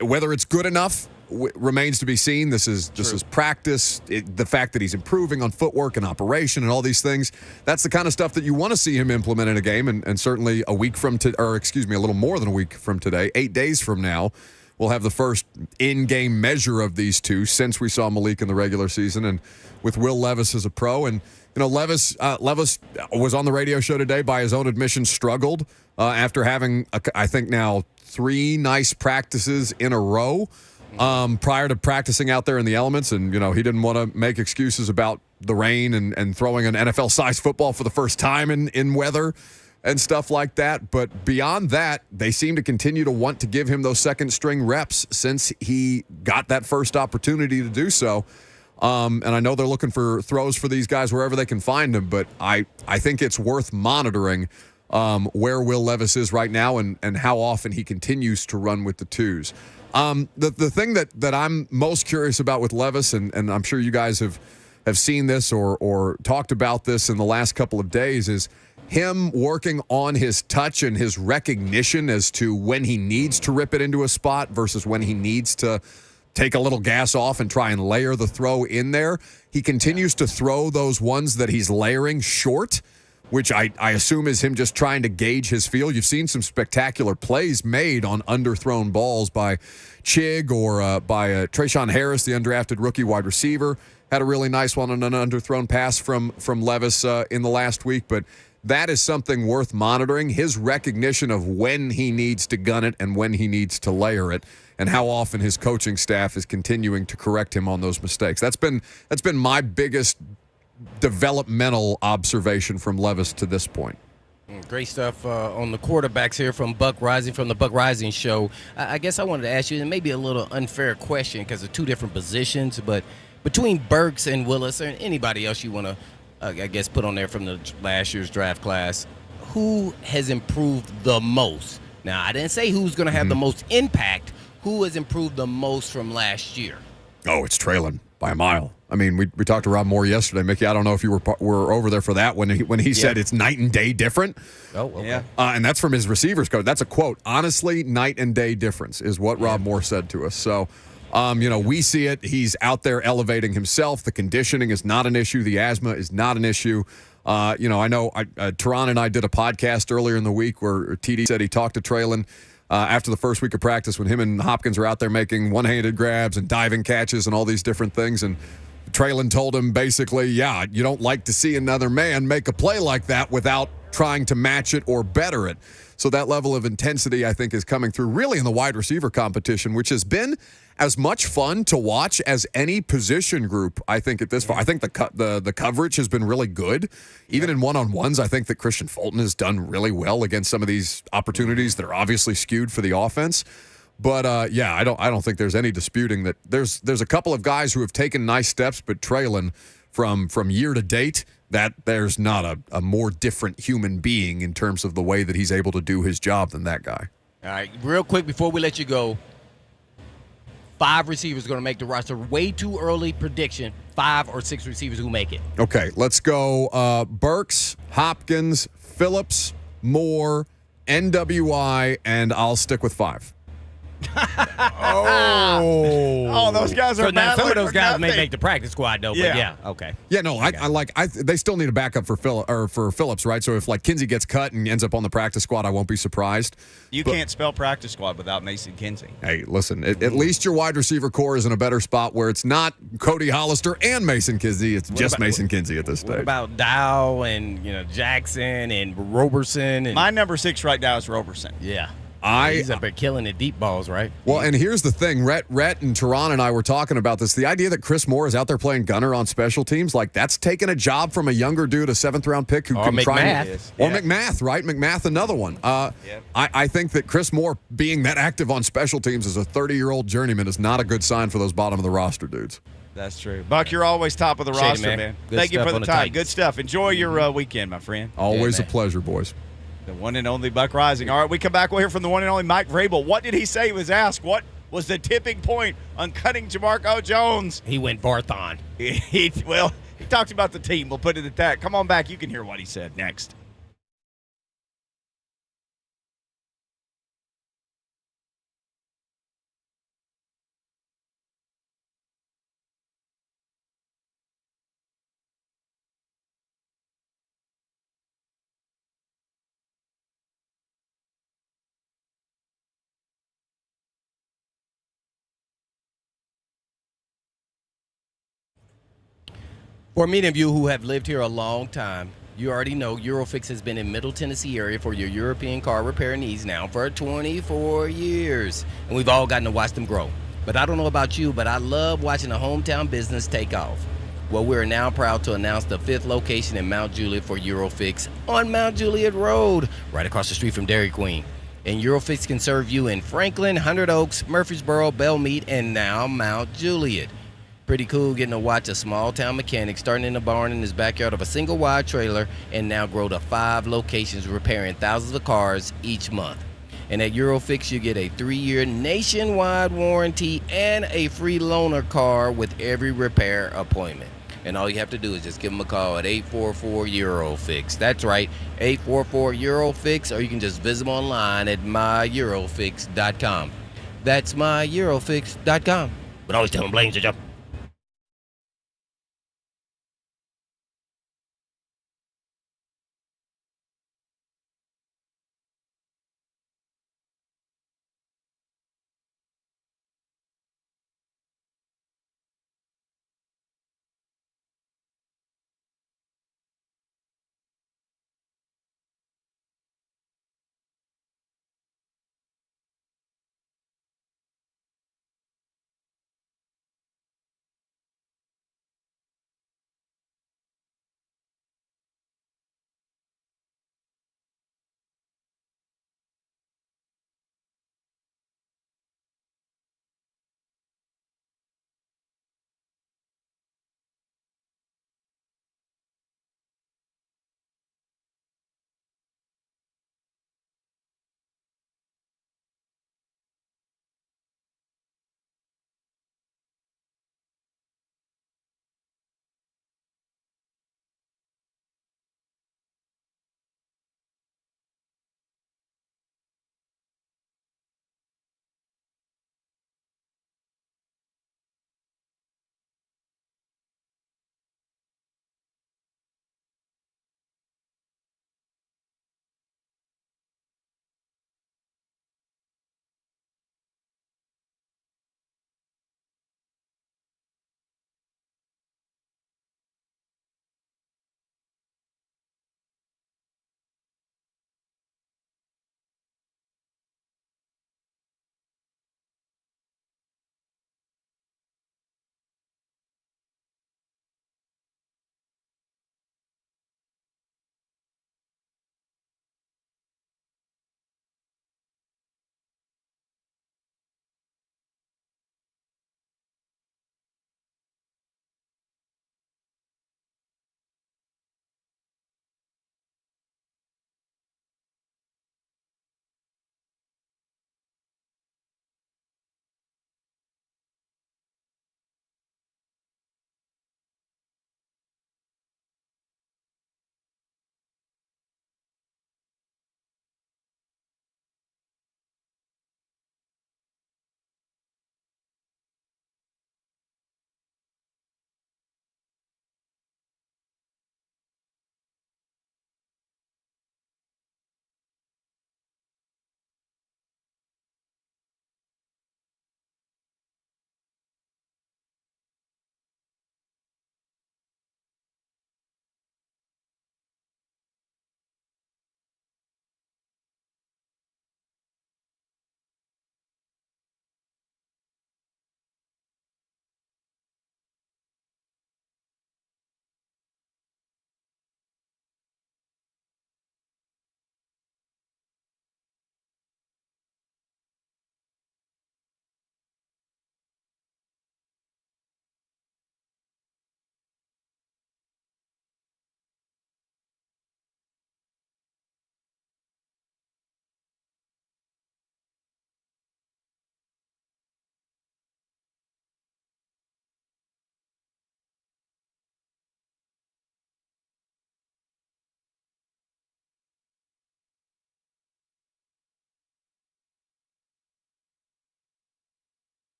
whether it's good enough remains to be seen. This is practice. The fact that he's improving on footwork and operation and all these things, that's the kind of stuff that you want to see him implement in a game. And certainly a little more than a week from today, 8 days from now, we'll have the first in-game measure of these two since we saw Malik in the regular season, and with Will Levis as a pro. And Levis was on the radio show today. By his own admission, struggled after having I think now 3 nice practices in a row prior to practicing out there in the elements. And he didn't want to make excuses about the rain and throwing an NFL-sized football for the first time in weather and stuff like that. But beyond that, they seem to continue to want to give him those second-string reps since he got that first opportunity to do so. And I know they're looking for throws for these guys wherever they can find them, but I think it's worth monitoring where Will Levis is right now and how often he continues to run with the twos. The thing that I'm most curious about with Levis, and I'm sure you guys have seen this or talked about this in the last couple of days, is him working on his touch and his recognition as to when he needs to rip it into a spot versus when he needs to take a little gas off and try and layer the throw in there. He continues to throw those ones that he's layering short, which I assume is him just trying to gauge his feel. You've seen some spectacular plays made on underthrown balls by Chig or by Trayshawn Harris, the undrafted rookie wide receiver. Had a really nice one on an underthrown pass from Levis in the last week, but that is something worth monitoring, his recognition of when he needs to gun it and when he needs to layer it, and how often his coaching staff is continuing to correct him on those mistakes. That's been my biggest developmental observation from Levis to this point. Great stuff on the quarterbacks here from Buck Reising, from the Buck Reising Show. I guess I wanted to ask you, and maybe a little unfair question because of 2 different positions, but between Burks and Willis, or anybody else you want to put on there from the last year's draft class, who has improved the most? Now, I didn't say who's going to have the most impact. Who has improved the most from last year? Oh, it's Traylon by a mile. I mean, we talked to Rob Moore yesterday. Mickey, I don't know if you were over there for that when he said it's night and day different. Oh, okay. Yeah. And that's from his receivers coach. That's a quote. Honestly, night and day difference is what Rob Moore said to us. So, we see it. He's out there elevating himself. The conditioning is not an issue. The asthma is not an issue. I know Teron and I did a podcast earlier in the week where TD said he talked to Traylon after the first week of practice when him and Hopkins are out there making one-handed grabs and diving catches and all these different things. And Traylon told him basically, you don't like to see another man make a play like that without trying to match it or better it. So that level of intensity, I think, is coming through really in the wide receiver competition, which has been as much fun to watch as any position group, I think, at this point. I think the coverage has been really good. Even in one-on-ones, I think that Christian Fulton has done really well against some of these opportunities that are obviously skewed for the offense. But, I don't think there's any disputing that there's a couple of guys who have taken nice steps, but Traylon from year to date, that there's not a more different human being in terms of the way that he's able to do his job than that guy. All right, real quick before we let you go, 5 receivers going to make the roster. Way too early prediction. 5 or 6 receivers who make it. Okay, let's go Burks, Hopkins, Phillips, Moore, NWI, and I'll stick with 5. Those guys are now some of those guys may nothing. make the practice squad though. Yeah. But okay. Yeah, no, they still need a backup for Phillips, right? So if like Kinsey gets cut and ends up on the practice squad, I won't be surprised. You can't spell practice squad without Mason Kinsey. Hey, listen, at least your wide receiver core is in a better spot where it's not Cody Hollister and Mason Kinsey. It's just Mason Kinsey at this stage. What about Dow and Jackson and Roberson? And My number 6 right now is Roberson. yeah. He's up there killing the deep balls, right? Well, and here's the thing. Rhett and Teron and I were talking about this. The idea that Chris Moore is out there playing gunner on special teams, like that's taking a job from a younger dude, a 7th-round pick who can try McMath, right? McMath, another one. I think that Chris Moore being that active on special teams as a 30-year-old journeyman is not a good sign for those bottom of the roster dudes. That's true. Buck, you're always top of the roster, man. Good Thank you stuff for the on the time. Titans. Good stuff. Enjoy your weekend, my friend. Always man. a pleasure, boys. The one and only Buck Reising. All right, we come back. We'll hear from the one and only Mike Vrabel. What did he say? He was asked, what was the tipping point on cutting Jamarco Jones? He went Barthon. He talked about the team. We'll put it at that. Come on back. You can hear what he said next. For many of you who have lived here a long time, you already know Eurofix has been in Middle Tennessee area for your European car repair needs now for 24 years. And we've all gotten to watch them grow. But I don't know about you, but I love watching a hometown business take off. Well, we're now proud to announce the 5th location in Mount Juliet for Eurofix on Mount Juliet Road, right across the street from Dairy Queen. And Eurofix can serve you in Franklin, Hundred Oaks, Murfreesboro, Belmead, and now Mount Juliet. Pretty cool getting to watch a small town mechanic starting in a barn in his backyard of a single wide trailer and now grow to 5 locations repairing thousands of cars each month. And at Eurofix, you get a 3-year nationwide warranty and a free loaner car with every repair appointment. And all you have to do is just give them a call at 844-EUROFIX. That's right, 844-EUROFIX, or you can just visit them online at myeurofix.com. That's myeurofix.com. But always tell them Blaine's your job.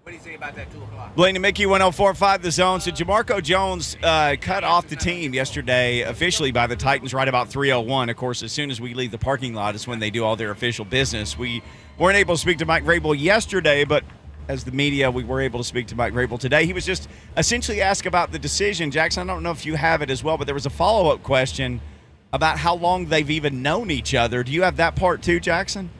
What do you say about that 2 o'clock? Blaine and Mickey, 104.5 The Zone. So Jamarco Jones cut off the team yesterday officially by the Titans right about 3:01. Of course, as soon as we leave the parking lot is when they do all their official business. We weren't able to speak to Mike Vrabel yesterday, but as the media, we were able to speak to Mike Vrabel today. He was just essentially asked about the decision. Jackson, I don't know if you have it as well, but there was a follow-up question about how long they've even known each other. Do you have that part too, Jackson?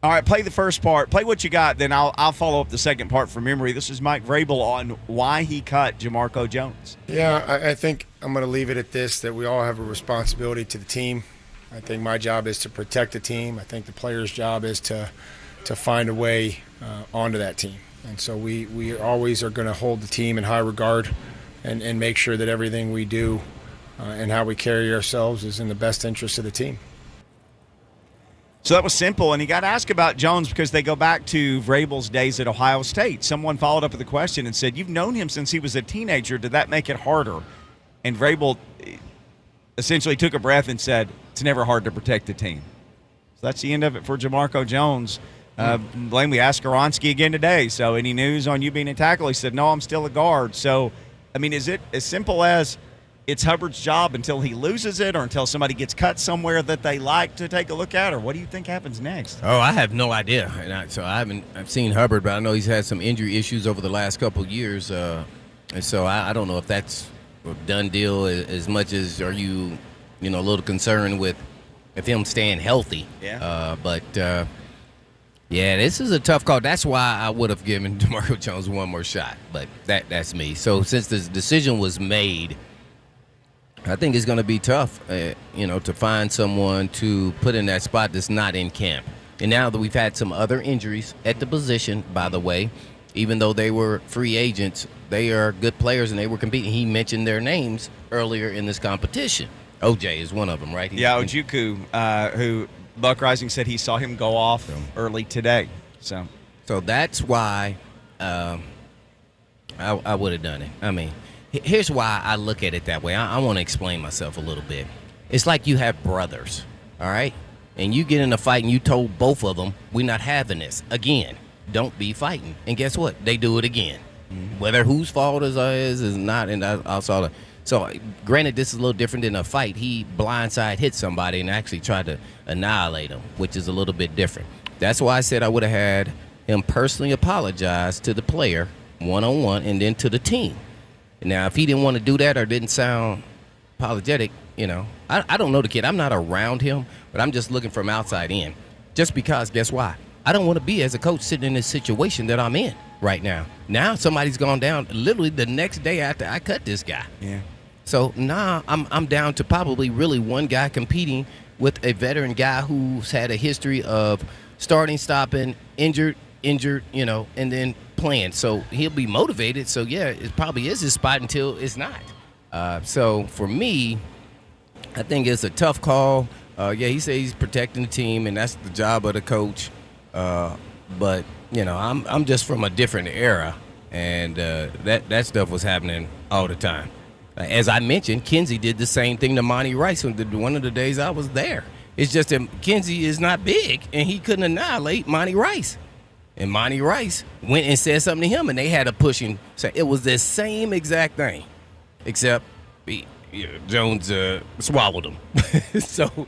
All right, play the first part. Play what you got, then I'll follow up the second part from memory. This is Mike Vrabel on why he cut Jamarco Jones. Yeah, I think I'm going to leave it at this, that we all have a responsibility to the team. I think my job is to protect the team. I think the player's job is to find a way onto that team. And so we always are going to hold the team in high regard and make sure that everything we do and how we carry ourselves is in the best interest of the team. So that was simple, and he got asked about Jones because they go back to Vrabel's days at Ohio State. Someone followed up with a question and said, you've known him since he was a teenager. Did that make it harder? And Vrabel essentially took a breath and said, it's never hard to protect the team. So that's the end of it for Jamarco Jones. Blaine, we asked Skoronski again today, so any news on you being a tackle? He said, no, I'm still a guard. So, I mean, is it as simple as it's Hubbard's job until he loses it or until somebody gets cut somewhere that they like to take a look at, or what do you think happens next? Oh, I have no idea. I've seen Hubbard, but I know he's had some injury issues over the last couple of years. And so I don't know if that's a done deal as much as are you a little concerned with if him staying healthy. Yeah. Yeah, this is a tough call. That's why I would have given Jamarco Jones one more shot, but that's me. So since the decision was made, I think it's going to be tough, to find someone to put in that spot that's not in camp. And now that we've had some other injuries at the position, by the way, even though they were free agents, they are good players and they were competing. He mentioned their names earlier in this competition. OJ is one of them, right? Yeah, Ojukwu, who Buck Reising said he saw him go off early today. So that's why I would have done it. I mean, here's why I look at it that way. I want to explain myself a little bit. It's like you have brothers, all right? And you get in a fight and you told both of them, we're not having this. Again, don't be fighting. And guess what? They do it again. Mm-hmm. Whether whose fault is not. And I saw that. So, granted, this is a little different than a fight. He blindside hit somebody and actually tried to annihilate him, which is a little bit different. That's why I said I would have had him personally apologize to the player one-on-one and then to the team. Now, if he didn't want to do that or didn't sound apologetic, I don't know the kid. I'm not around him, but I'm just looking from outside in. Just because, guess why? I don't want to be, as a coach, sitting in this situation that I'm in right now. Now somebody's gone down literally the next day after I cut this guy. Yeah. So now I'm down to probably really one guy competing with a veteran guy who's had a history of starting, stopping, injured, and then playing. So he'll be motivated. So, yeah, it probably is his spot until it's not. So for me, I think it's a tough call. He says he's protecting the team, and that's the job of the coach. But, I'm just from a different era, and that stuff was happening all the time. As I mentioned, Kinsey did the same thing to Monty Rice one of the days I was there. It's just that Kinsey is not big, and he couldn't annihilate Monty Rice. And Monty Rice went and said something to him, and they had a pushing. So it was the same exact thing, except Jones swallowed him. So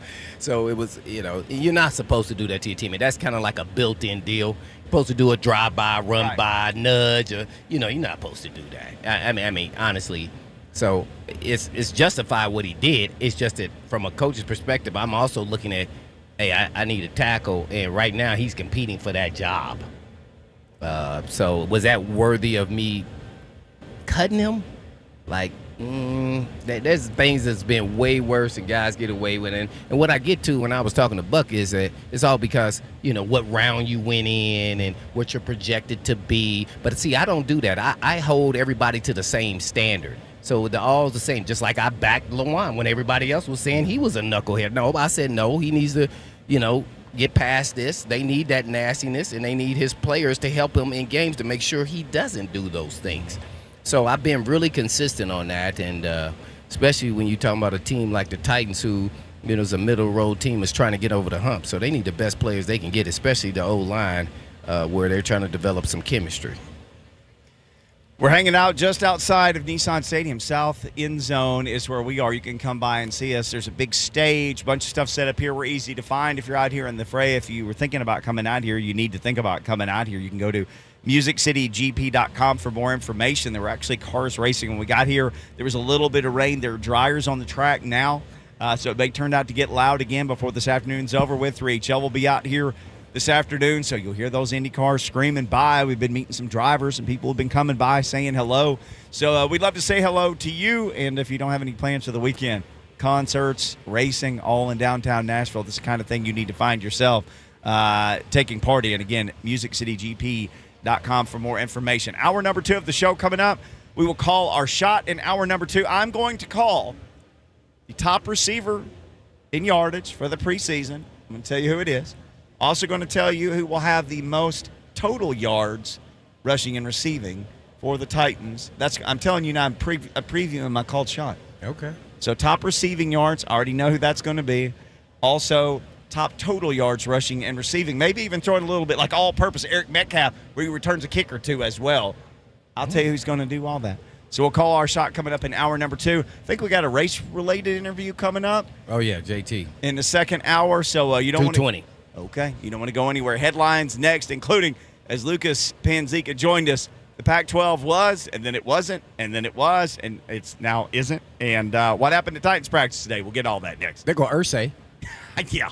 it was, you're not supposed to do that to your teammate. That's kind of like a built-in deal. You're supposed to do a drive-by, run-by, nudge, or, you're not supposed to do that. I mean, honestly. So it's justified what he did. It's just that from a coach's perspective, I'm also looking at, hey, I need a tackle, and right now he's competing for that job. So was that worthy of me cutting him? Like, there's things that's been way worse and guys get away with it. And what I get to when I was talking to Buck is that it's all because, what round you went in and what you're projected to be. But see, I don't do that. I hold everybody to the same standard. So they're all the same, just like I backed Lawan when everybody else was saying he was a knucklehead. No, I said no, he needs to, get past this. They need that nastiness, and they need his players to help him in games to make sure he doesn't do those things. So I've been really consistent on that, and especially when you're talking about a team like the Titans who, is a middle road team is trying to get over the hump. So they need the best players they can get, especially the O-line. where they're trying to develop some chemistry. We're hanging out just outside of Nissan Stadium. South end zone is where we are. You can come by and see us. There's a big stage, bunch of stuff set up here. We're easy to find if you're out here in the fray. If you were thinking about coming out here, you need to think about coming out here. You can go to MusicCityGP.com for more information. There were actually cars racing. When we got here, there was a little bit of rain. There are dryers on the track now, so it may turn out to get loud again before this afternoon's over with. 3HL will be out here this afternoon, so you'll hear those Indy cars screaming by. We've been meeting some drivers, and people have been coming by saying hello. So we'd love to say hello to you, and if you don't have any plans for the weekend, concerts, racing, all in downtown Nashville, this is the kind of thing you need to find yourself taking part in. Again, MusicCityGP.com for more information. Hour number 2 of the show coming up. We will call our shot in hour number 2. I'm going to call the top receiver in yardage for the preseason. I'm going to tell you who it is. Also going to tell you who will have the most total yards rushing and receiving for the Titans. I'm telling you now, I'm previewing my called shot. Okay. So top receiving yards, I already know who that's going to be. Also, top total yards rushing and receiving. Maybe even throwing a little bit like all-purpose Eric Metcalf, where he returns a kick or two as well. I'll tell you who's going to do all that. So we'll call our shot coming up in hour number 2. I think we got a race-related interview coming up. Oh, yeah, JT. In the second hour, so you don't want to... 220. Okay, you don't want to go anywhere. Headlines next, including as Lucas Panzica joined us, the Pac-12 was, and then it wasn't, and then it was, and it's now isn't. And what happened to Titans practice today? We'll get all that next. They're going Ursay. Yeah.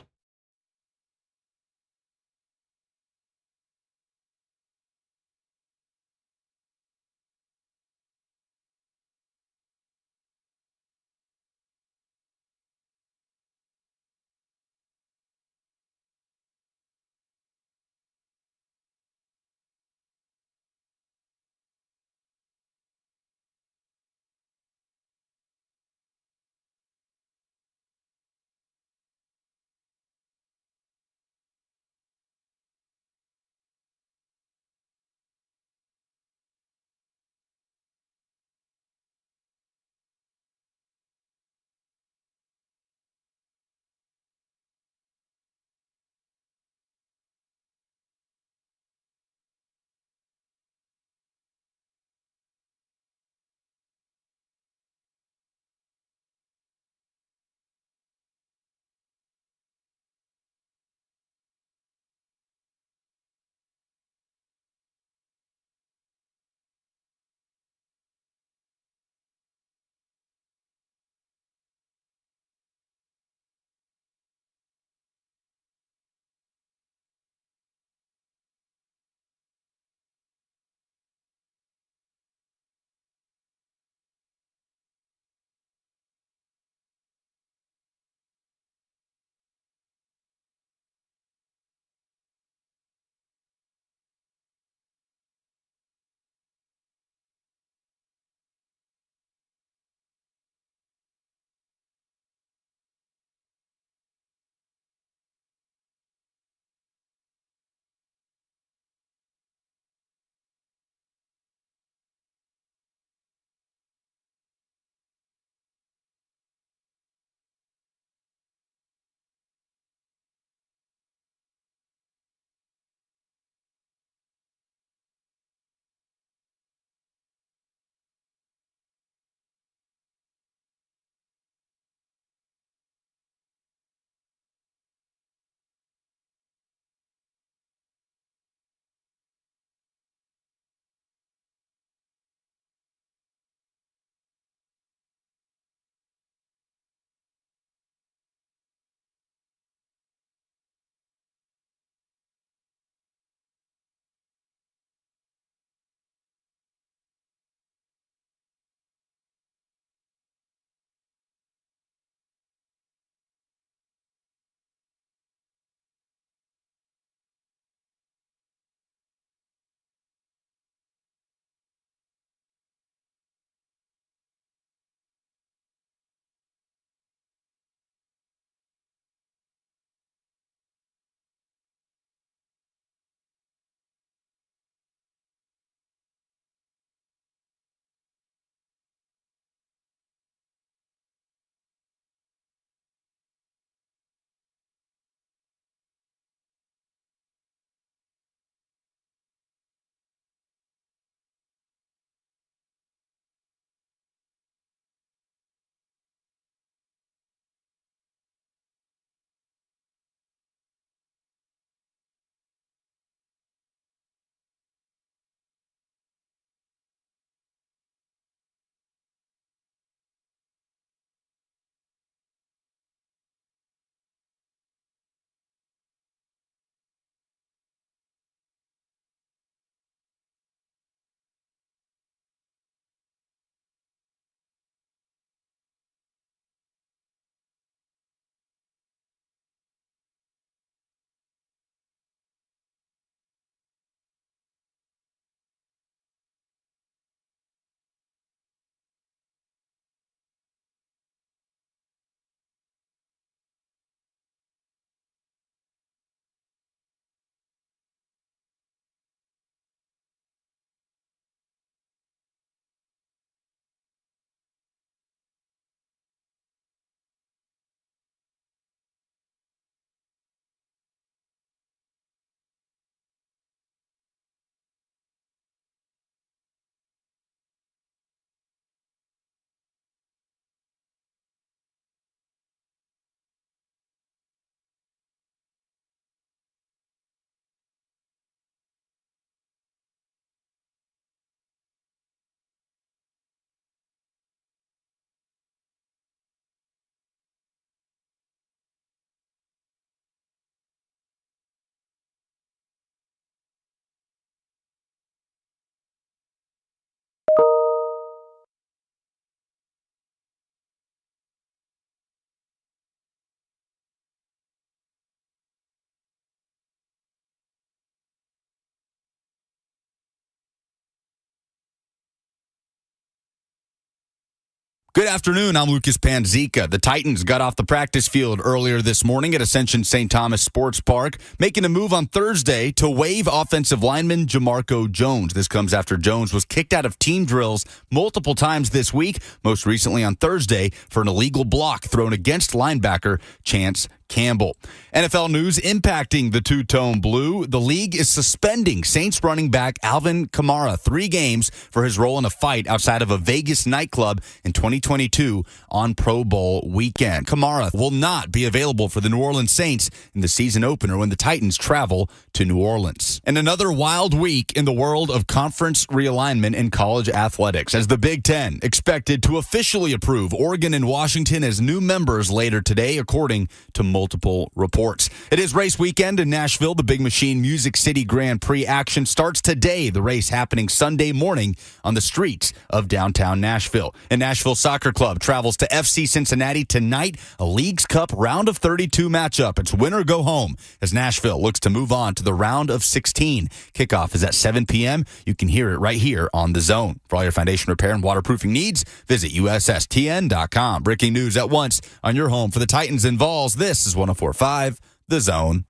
Good afternoon. I'm Lucas Panzica. The Titans got off the practice field earlier this morning at Ascension St. Thomas Sports Park, making a move on Thursday to waive offensive lineman Jamarco Jones. This comes after Jones was kicked out of team drills multiple times this week, most recently on Thursday for an illegal block thrown against linebacker Chance Campbell. NFL news impacting the two-tone blue. The league is suspending Saints running back Alvin Kamara 3 games for his role in a fight outside of a Vegas nightclub in 2022 on Pro Bowl weekend. Kamara will not be available for the New Orleans Saints in the season opener when the Titans travel to New Orleans. And another wild week in the world of conference realignment in college athletics, as the Big Ten expected to officially approve Oregon and Washington as new members later today, according to multiple reports. It is race weekend in Nashville. The Big Machine Music City Grand Prix action starts today. The race happening Sunday morning on the streets of downtown Nashville. And Nashville Soccer Club travels to FC Cincinnati tonight, a Leagues Cup round of 32 matchup. It's win or go home as Nashville looks to move on to the round of 16. Kickoff is at 7 p.m. You can hear it right here on The Zone. For all your foundation repair and waterproofing needs, visit USSTN.com. Breaking news at once on your home for the Titans and Vols. This is 104.5 The Zone.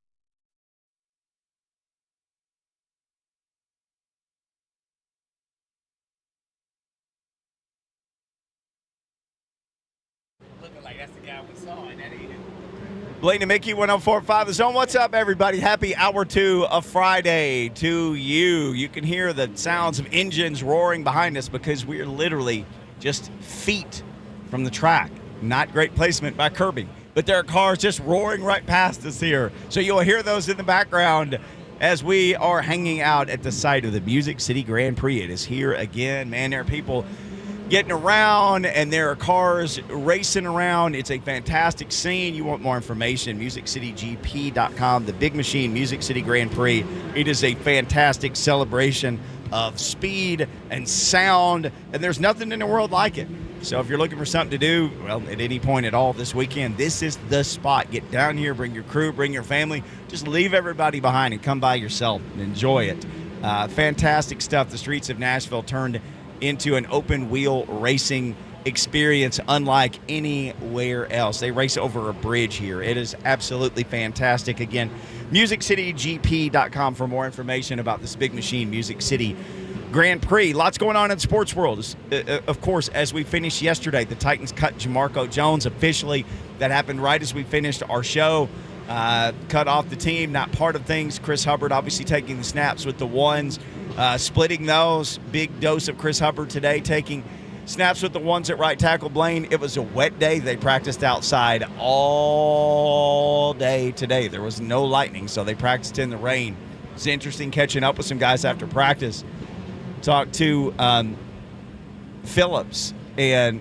Looking like that's the guy we saw, and that ain't him. Blaine and Mickey, 104.5 The Zone. What's up, everybody? Happy hour 2 of Friday to you. You can hear the sounds of engines roaring behind us because we're literally just feet from the track. Not great placement by Kirby, but there are cars just roaring right past us here. So you'll hear those in the background as we are hanging out at the site of the Music City Grand Prix. It is here again. Man, there are people getting around, and there are cars racing around. It's a fantastic scene. You want more information, MusicCityGP.com, the Big Machine Music City Grand Prix. It is a fantastic celebration of speed and sound, and there's nothing in the world like it. So if you're looking for something to do, well, at any point at all this weekend, this is the spot. Get down here, bring your crew, bring your family. Just leave everybody behind and come by yourself and enjoy it. Fantastic stuff. The streets of Nashville turned into an open-wheel racing experience unlike anywhere else. They race over a bridge here. It is absolutely fantastic. Again, MusicCityGP.com for more information about this Big Machine Music City Grand Prix. Lots going on in the sports world. Of course, as we finished yesterday, the Titans cut Jamarco Jones officially. That happened right as we finished our show. Cut off the team, not part of things. Chris Hubbard obviously taking the snaps with the ones, splitting those. Big dose of Chris Hubbard today, taking snaps with the ones at right tackle. Blaine, it was a wet day. They practiced outside all day today. There was no lightning, so they practiced in the rain. It's interesting catching up with some guys after practice. Talked to Phillips, and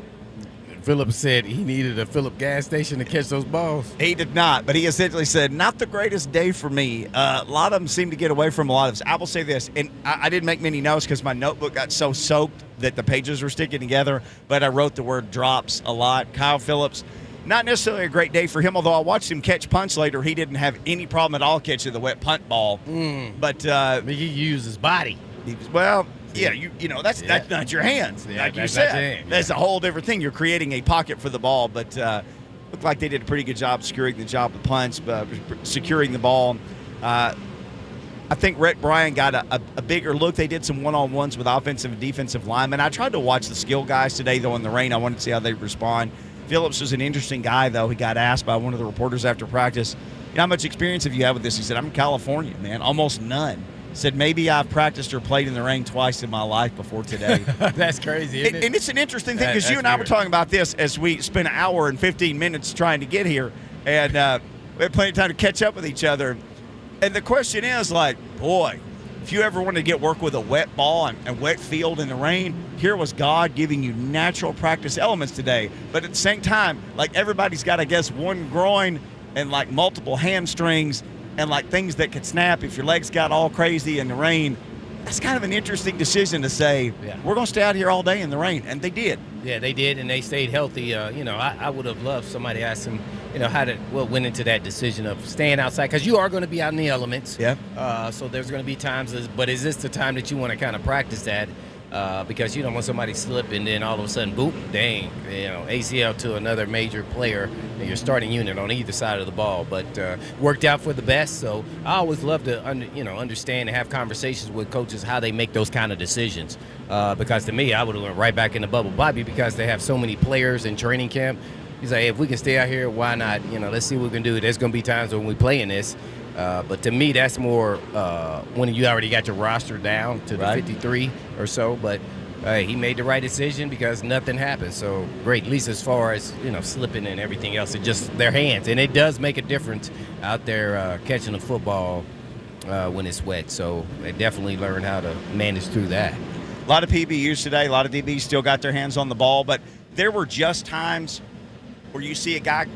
Phillips said he needed a Phillip gas station to catch those balls. he did not, but he essentially said, not the greatest day for me. A lot of them seem to get away from a lot of us. I will say this, and I didn't make many notes because my notebook got so soaked that the pages were sticking together, but I wrote the word drops a lot. Kyle Phillips, not necessarily a great day for him, although I watched him catch punts later. He didn't have any problem at all catching the wet punt ball. But He used his body. he was, well, yeah, you know, that's not your hands. Yeah, like you that's not said, your hand, that's a whole different thing. You're creating a pocket for the ball, but looked like they did a pretty good job securing the punts, securing the ball. I think Rhett Bryan got a bigger look. They did some one-on-ones with offensive and defensive linemen. I tried to watch the skill guys today, though, in the rain. I wanted to see how they respond. Phillips was an interesting guy, though. He got asked by one of the reporters after practice, how much experience have you had with this? He said, I'm in California, man, almost none. Said, maybe I've practiced or played in the rain twice in my life before today. That's crazy, isn't it? And it's an interesting thing because you and I were talking about this as we spent an hour and 15 minutes trying to get here, and we had plenty of time to catch up with each other. And the question is, like, boy, if you ever wanted to get work with a wet ball and wet field in the rain, here was God giving you natural practice elements today. But at the same time, like, everybody's got, I guess, one groin and, like, multiple hamstrings and, like, things that could snap if your legs got all crazy in the rain. That's kind of an interesting decision to say, we're going to stay out here all day in the rain. And they did. Yeah, they did, and they stayed healthy. I would have loved somebody asked him, what went into that decision of staying outside, because you are going to be out in the elements. Yeah. So there's going to be times, but is this the time that you want to kind of practice that? because you don't want somebody slip and then all of a sudden, boom, dang, ACL to another major player in your starting unit on either side of the ball. But worked out for the best. So I always love to understand and have conversations with coaches how they make those kind of decisions. Because to me, I would have went right back in the bubble. Bobby, because they have so many players in training camp, he's like, hey, if we can stay out here, why not? Let's see what we can do. There's going to be times when we play in this. But to me, that's more when you already got your roster down to the 53 or so. But he made the right decision because nothing happened. So great, at least as far as slipping and everything else, it's just their hands, and it does make a difference out there catching the football when it's wet. So they definitely learned how to manage through that. A lot of PBUs today, a lot of DBs still got their hands on the ball, but there were just times where you see a guy,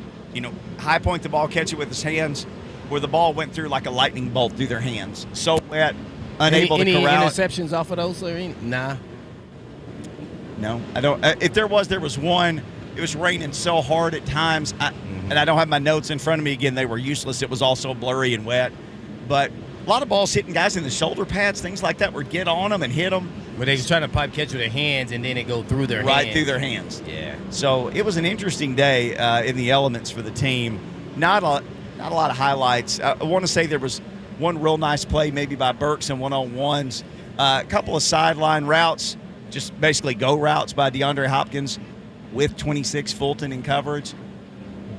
high point the ball, catch it with his hands, where the ball went through like a lightning bolt through their hands. So wet, unable to corral. Any interceptions off of those, Larry? Nah. No, I don't. If there was one. It was raining so hard at times, and I don't have my notes in front of me. Again, they were useless. It was also blurry and wet. But a lot of balls hitting guys in the shoulder pads, things like that, where get on them and hit them. But they was trying to pipe catch with their hands, and then it go through their hands. Right through their hands. Yeah. So it was an interesting day in the elements for the team. Not a lot of highlights. I want to say there was one real nice play maybe by Burks and one-on-ones. A couple of sideline routes, just basically go routes by DeAndre Hopkins with 26 Fulton in coverage.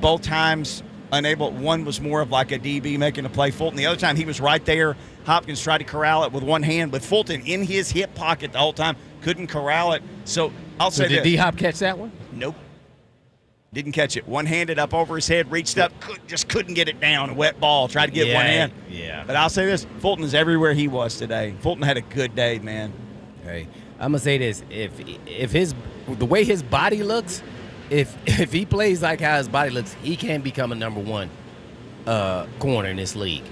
Both times unable. One was more of like a DB making a play. Fulton, the other time he was right there. Hopkins tried to corral it with one hand, but Fulton in his hip pocket the whole time, couldn't corral it. So I'll say did D-Hop catch that one? Nope. Didn't catch it. One-handed up over his head, reached up, just couldn't get it down. A wet ball, tried to get one hand. Yeah. But I'll say this, Fulton is everywhere he was today. Fulton had a good day, man. Hey, I'm gonna say this: if the way his body looks, if he plays like how his body looks, he can become a number one corner in this league.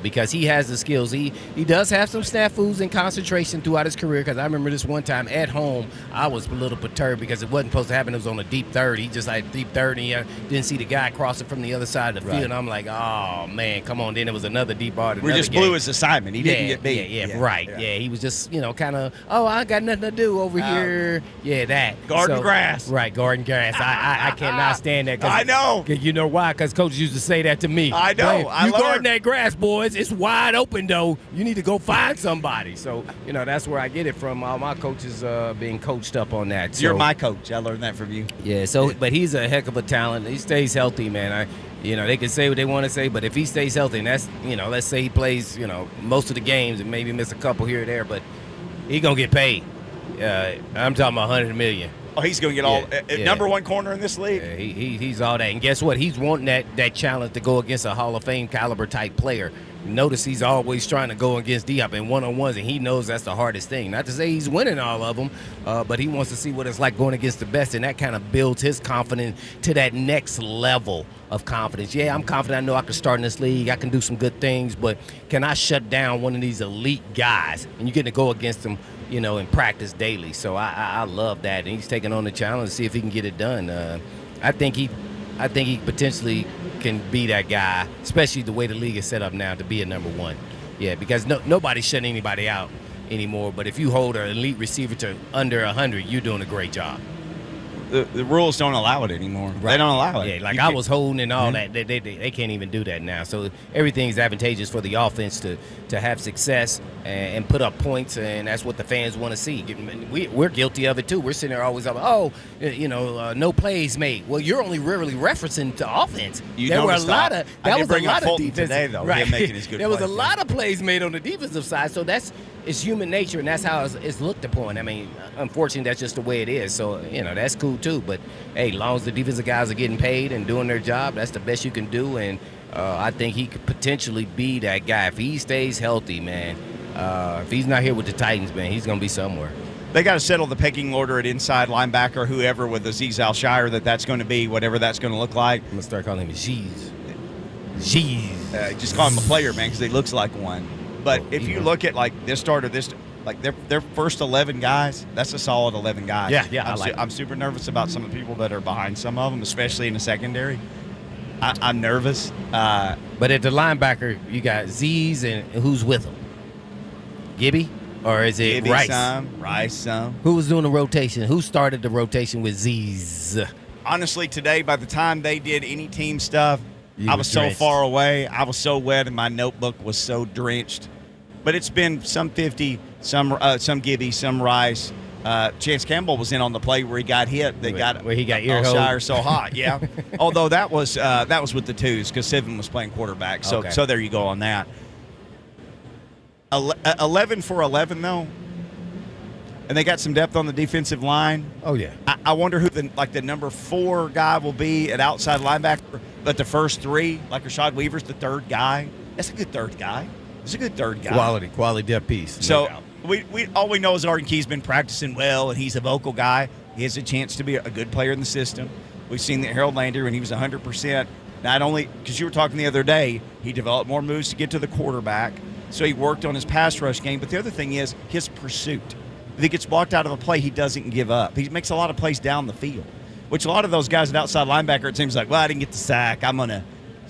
Because he has the skills. He does have some snafus and concentration throughout his career, because I remember this one time at home, I was a little perturbed because it wasn't supposed to happen. It was on a deep third. He just like deep third, and he didn't see the guy crossing from the other side of the field. And I'm like, oh, man, come on. Then it was another deep ball. We just blew his assignment. He didn't get beat. Yeah, right. Yeah, he was just, kind of, I got nothing to do over here. Yeah, that. Garden grass. Right, garden grass. I cannot stand that. I know. You know why? Because coaches used to say that to me. I know. You garden that grass, boys. It's wide open, though. You need to go find somebody. So, that's where I get it from. All my coaches being coached up on that. So, you're my coach. I learned that from you. Yeah, so, but he's a heck of a talent. He stays healthy, man. They can say what they want to say, but if he stays healthy, and that's, let's say he plays, most of the games and maybe miss a couple here or there, but he going to get paid. I'm talking about $100 million. Oh, he's going to get number one corner in this league. Yeah, he's all that. And guess what? He's wanting that challenge to go against a Hall of Fame caliber type player. Notice he's always trying to go against D-Hop in one-on-ones, and he knows that's the hardest thing. Not to say he's winning all of them, but he wants to see what it's like going against the best, and that kind of builds his confidence to that next level of confidence. Yeah, I'm confident. I know I can start in this league. I can do some good things, but can I shut down one of these elite guys? And you get to go against them, in practice daily. So I love that, and he's taking on the challenge to see if he can get it done. I think he potentially can be that guy, especially the way the league is set up now, to be a number one. Yeah, because nobody's shutting anybody out anymore. But if you hold an elite receiver to under 100, you're doing a great job. The rules don't allow it anymore. Right. They don't allow it. Yeah, like I was holding and all that. They can't even do that now. So everything's advantageous for the offense to have success and put up points, and that's what the fans want to see. We're guilty of it too. We're sitting there always like, no plays made. Well, you're only rarely referencing to offense. There were a lot of defense today, though. Right. Making his good there was plays, a lot of plays made on the defensive side. So it's human nature, and that's how it's looked upon. I mean, unfortunately, that's just the way it is. So, that's cool too. But, hey, as long as the defensive guys are getting paid and doing their job, that's the best you can do. And I think he could potentially be that guy. If he stays healthy, man, if he's not here with the Titans, man, he's going to be somewhere. They got to settle the pecking order at inside linebacker, whoever with Azeez Al-Shire that's going to be, whatever that's going to look like. I'm going to start calling him Jeez. Just call him a player, man, because he looks like one. But if you look at their first 11 guys, that's a solid 11 guys. Yeah, I'm super nervous about some of the people that are behind some of them, especially in the secondary. I'm nervous. But at the linebacker, you got Z's and who's with him? Gibby? Or is it Gibby Rice? some, Rice some. Who was doing the rotation? Who started the rotation with Z's? Honestly, today, by the time they did any team stuff, You I were was so drenched. far away. I was so wet, and my notebook was so drenched. But it's been some 50, some Gibby, some Rice. Chance Campbell was in on the play where he got hit. Where he got ear all hole. shy or so hot. Yeah. Although that was with the twos because Sivan was playing quarterback. So Okay. so there you go on that. 11 for 11 though, and they got some depth on the defensive line. Oh, yeah. I wonder who the number 4 guy will be at outside linebacker. But the first 3, like Rashad Weaver's the third guy. That's a good third guy. It's a good third guy. Quality depth piece. So we all we know is Arden Key's been practicing well, and he's a vocal guy. He has a chance to be a good player in the system. We've seen that Harold Landry, when he was 100%, not only because you were talking the other day, he developed more moves to get to the quarterback. So he worked on his pass rush game. But the other thing is his pursuit. If he gets blocked out of a play, he doesn't give up. He makes a lot of plays down the field, which a lot of those guys at outside linebacker, it seems like, well, I didn't get the sack. I'm going to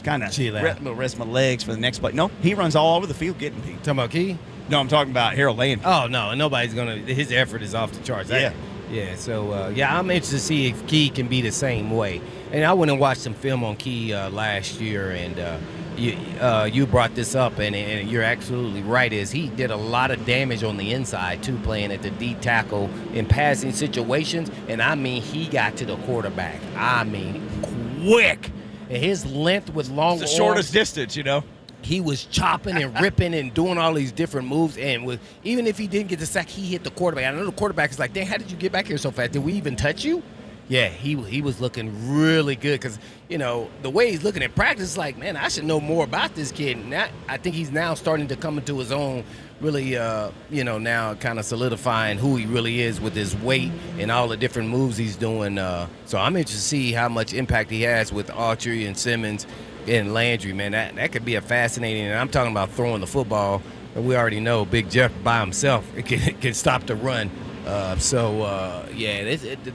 kind of Chill out. rest my legs for the next play. No, he runs all over the field getting people. Talking about Key? No, I'm talking about Harold Landry. Oh, no. Nobody's going to – his effort is off the charts. Yeah. Yeah, so, I'm interested to see if Key can be the same way. And I went and watched some film on Key last year, and you brought this up, and you're absolutely right, is he did a lot of damage on the inside, too, playing at the D tackle in passing situations. And, I mean, he got to the quarterback. I mean, quick. And his length with long It's the arms, shortest distance, you know. he was chopping and ripping and doing all these different moves. And even if he didn't get the sack, he hit the quarterback. I know the quarterback is like, dang, how did you get back here so fast? Did we even touch you? Yeah, he was looking really good because, the way he's looking at practice, like, man, I should know more about this kid. And I think he's now starting to come into his own, really, now kind of solidifying who he really is with his weight and all the different moves he's doing. So I'm interested to see how much impact he has with Autry and Simmons and Landry, man. That could be a fascinating, and I'm talking about throwing the football. And we already know Big Jeff by himself can stop the run. The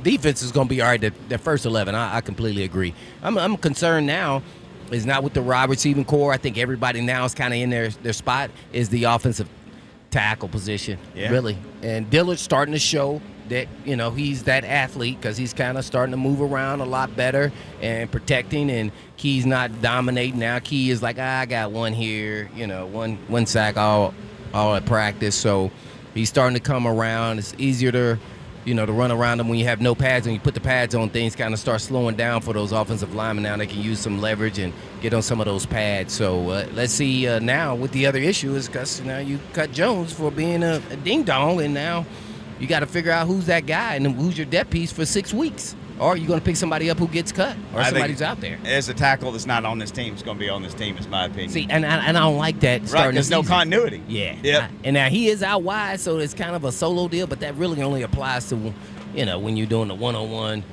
defense is going to be all right. The first 11, I completely agree. I'm concerned now is not with the wide receiving core. I think everybody now is kind of in their spot is the offensive tackle position, really. And Dillard's starting to show that, he's that athlete because he's kind of starting to move around a lot better and protecting, and Key's not dominating now. Key is like, I got one here, one sack all at practice. So he's starting to come around. It's easier to run around them when you have no pads. When you put the pads on, things kind of start slowing down for those offensive linemen. Now they can use some leverage and get on some of those pads. So let's see now what the other issue is, because now you cut Jones for being a ding-dong, and now you got to figure out who's that guy and who's your depth piece for 6 weeks. Or you're going to pick somebody up who gets cut, or somebody's out there. As a tackle that's not on this team is going to be on this team, is my opinion. See, and I don't like that starting right, there's the no season. continuity. Yeah. Yep. And now he is out wide, so it's kind of a solo deal, but that really only applies to, when you're doing the one-on-one,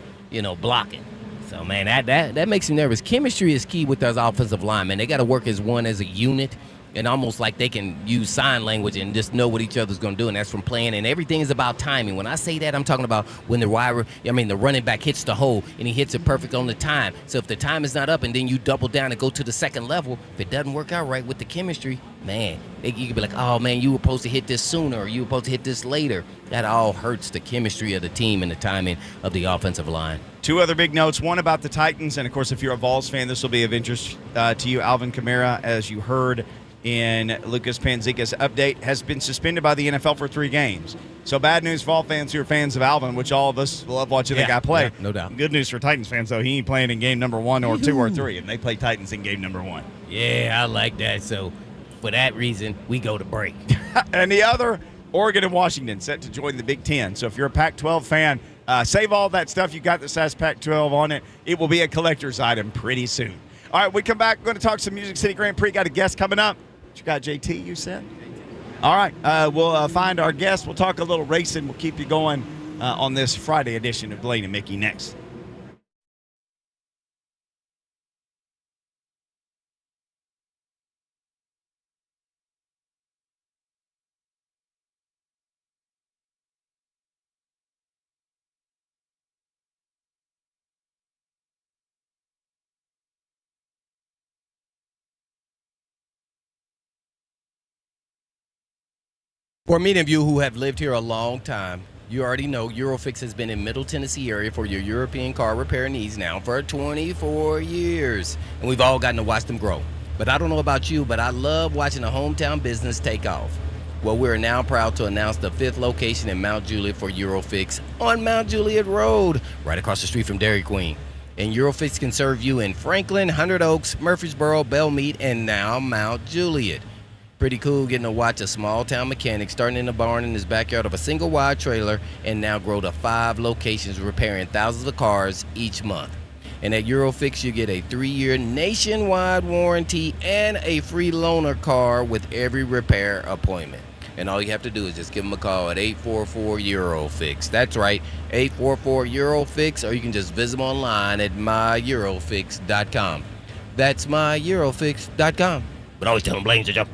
blocking. So, man, that makes me nervous. Chemistry is key with those offensive linemen. They got to work as one, as a unit, and almost like they can use sign language and just know what each other's going to do, and that's from playing. And everything is about timing. When I say that, I'm talking about when the running back hits the hole, and he hits it perfect on the time. So if the time is not up and then you double down and go to the second level, if it doesn't work out right with the chemistry, man, you could be like, oh, man, you were supposed to hit this sooner, or you were supposed to hit this later. That all hurts the chemistry of the team and the timing of the offensive line. 2 other big notes. One about the Titans, and, of course, if you're a Vols fan, this will be of interest to you. Alvin Kamara, as you heard in Lucas Panzica's update, has been suspended by the NFL for 3 games. So bad news for all fans who are fans of Alvin, which all of us love watching the guy play. Yeah, no doubt. Good news for Titans fans, though. He ain't playing in game number 1 or 2 or 3, and they play Titans in game number 1. Yeah, I like that. So for that reason, we go to break. And the other, Oregon and Washington set to join the Big Ten. So if you're a Pac-12 fan, save all that stuff you got that says Pac-12 on it. It will be a collector's item pretty soon. All right, we come back. We're going to talk some Music City Grand Prix. Got a guest coming up. You got JT, you said? All right, we'll find our guest. We'll talk a little racing. We'll keep you going on this Friday edition of Blaine and Mickey next. For many of you who have lived here a long time, you already know Eurofix has been in Middle Tennessee area for your European car repair needs now for 24 years. And we've all gotten to watch them grow. But I don't know about you, but I love watching a hometown business take off. Well, we're now proud to announce the 5th location in Mount Juliet for Eurofix on Mount Juliet Road, right across the street from Dairy Queen. And Eurofix can serve you in Franklin, Hundred Oaks, Murfreesboro, Belmead, and now Mount Juliet. Pretty cool getting to watch a small town mechanic starting in the barn in his backyard of a single wide trailer and now grow to 5 locations repairing thousands of cars each month. And at Eurofix, you get a 3-year nationwide warranty and a free loaner car with every repair appointment. And all you have to do is just give them a call at 844-EUROFIX. That's right, 844-EUROFIX, or you can just visit them online at myEurofix.com. That's myEurofix.com. But always tell them Blaine's a joke.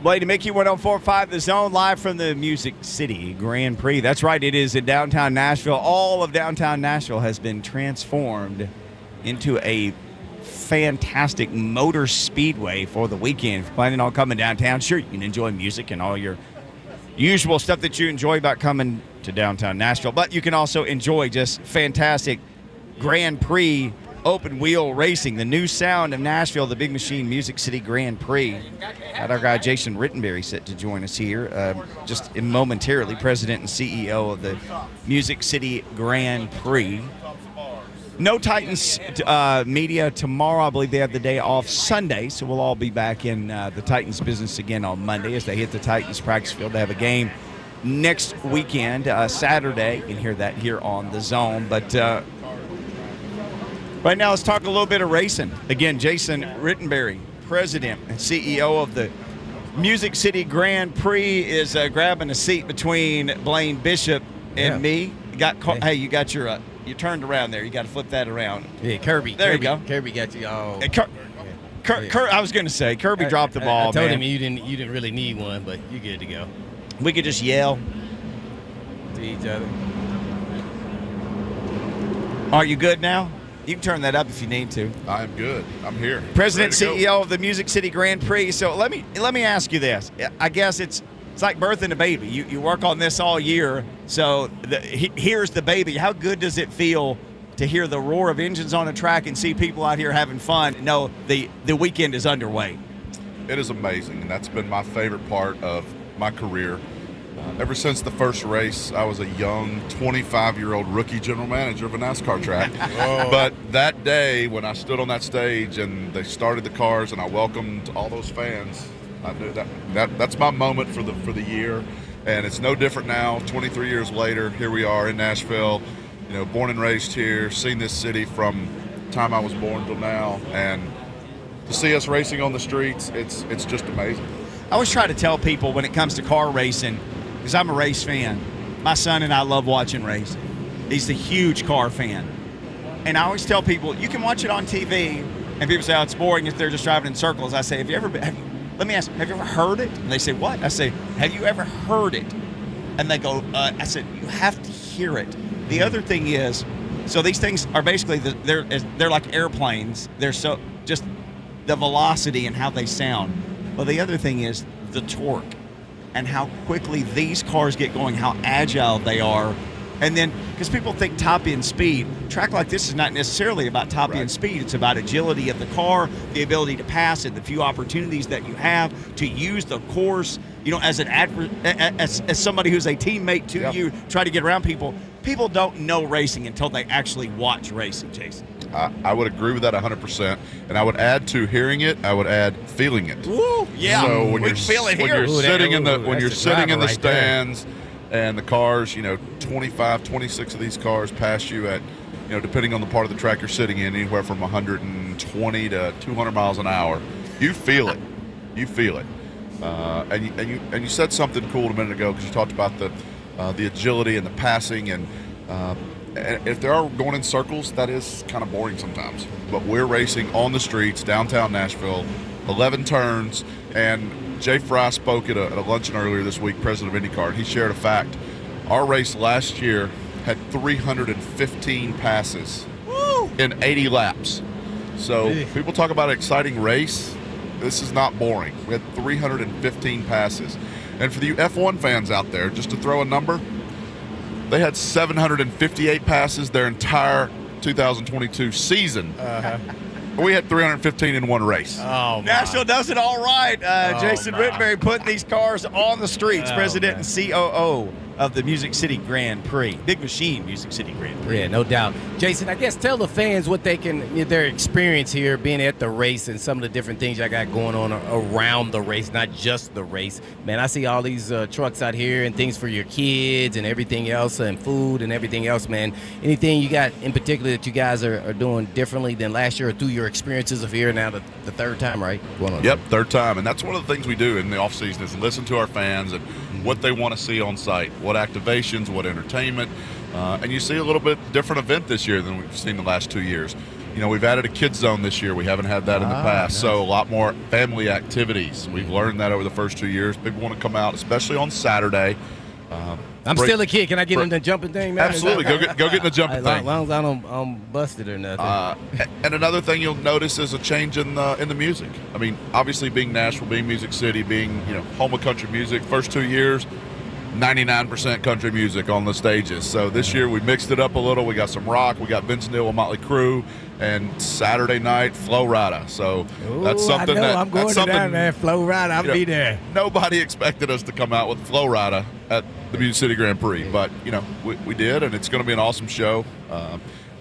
Blade and Mickey, 104.5 The Zone, live from the Music City Grand Prix. That's right, it is in downtown Nashville. All of downtown Nashville has been transformed into a fantastic motor speedway for the weekend. If you're planning on coming downtown, sure, you can enjoy music and all your usual stuff that you enjoy about coming to downtown Nashville, but you can also enjoy just fantastic Grand Prix open wheel racing, the new sound of Nashville, the Big Machine Music City Grand Prix. Got our guy Jason Rittenberry set to join us here just momentarily, president and CEO of the Music City Grand Prix. No Titans media tomorrow. I believe they have the day off Sunday, so we'll all be back in the Titans business again on Monday as they hit the Titans practice field to have a game next weekend, Saturday. You can hear that here on The Zone. But right now, let's talk a little bit of racing. Again, Jason Rittenberry, president and CEO of the Music City Grand Prix, is grabbing a seat between Blaine Bishop and me. Hey, you got your you turned around there. You got to flip that around. Yeah, Kirby. There you go. Kirby got you all. I was going to say, Kirby dropped the ball, I told man. him you didn't really need one, but you good to go. We could just yell To each other. Are you good now? You can turn that up if you need to. I'm good. I'm here. President, CEO of the Music City Grand Prix. So let me ask you this. I guess it's like birthing a baby. You work on this all year. So here's the baby. How good does it feel to hear the roar of engines on the track and see people out here having fun? No, the weekend is underway. It is amazing, and that's been my favorite part of my career. Ever since the first race, I was a young 25-year-old rookie general manager of a NASCAR track. But that day, when I stood on that stage and they started the cars and I welcomed all those fans, I knew that's my moment for the year. And it's no different now. 23 years later, here we are in Nashville. You know, born and raised here, seen this city from the time I was born till now, and to see us racing on the streets, it's just amazing. I always try to tell people when it comes to car racing, because I'm a race fan. My son and I love watching racing. He's a huge car fan. And I always tell people, you can watch it on TV, and people say, oh, it's boring if they're just driving in circles. I say, let me ask, have you ever heard it? And they say, what? I say, have you ever heard it? And they go, I said, you have to hear it. The other thing is, so these things are basically, they're like airplanes. They're so, just the velocity and how they sound. Well, the other thing is the torque and how quickly these cars get going, how agile they are. And then, because people think top end speed, track like this is not necessarily about top end speed. It's about agility of the car, the ability to pass, and the few opportunities that you have to use the course. You know, as as somebody who's a teammate to you, try to get around people. People don't know racing until they actually watch racing, Jason. I would agree with that 100%, and I would add to hearing it. I would add feeling it. Woo, yeah, so when we you're feel it when here. you're sitting in the right stands, and the cars, 25, 26 of these cars pass you at, depending on the part of the track you're sitting in, anywhere from 120 to 200 miles an hour. You feel it. You feel it. And you said something cool a minute ago because you talked about the agility and the passing and if they are going in circles, that is kind of boring sometimes. But we're racing on the streets, downtown Nashville, 11 turns, and Jay Fry spoke at a luncheon earlier this week, president of IndyCar, and he shared a fact. Our race last year had 315 passes in 80 laps. So people talk about an exciting race. This is not boring. We had 315 passes. And for the F1 fans out there, just to throw a number, they had 758 passes their entire 2022 season. We had 315 in one race. Oh, Nashville does it all right. Jason Rittenberry putting these cars on the streets, president and COO of the Music City Grand Prix. Big Machine Music City Grand Prix. Yeah, no doubt. Jason, I guess tell the fans what their experience here being at the race and some of the different things I got going on around the race, not just the race. Man, I see all these trucks out here and things for your kids and everything else and food and everything else, man. Anything you got in particular that you guys are doing differently than last year or through your experiences of here now the third time, right? Yep, third time. And that's one of the things we do in the offseason is listen to our fans and what they want to see on site, what activations, what entertainment. And you see a little bit different event this year than we've seen the last 2 years. we've added a kids zone this year. We haven't had that in the past. Nice. So a lot more family activities. We've learned that over the first 2 years. People want to come out, especially on Saturday. I'm still a kid. Can I get in the jumping thing, man? Absolutely. Go get in the jumping thing. As long as I don't bust it or nothing. And another thing you'll notice is a change in the music. I mean, obviously being Nashville, being Music City, being home of country music. First 2 years, 99% country music on the stages. So this year we mixed it up a little. We got some rock. We got Vince Neil and Motley Crue. And Saturday night, Flo Rida. So that's something I'm going to that, man. Flo Rida, I'll be there. Nobody expected us to come out with Flo Rida at the Music City Grand Prix, but we did, and it's going to be an awesome show.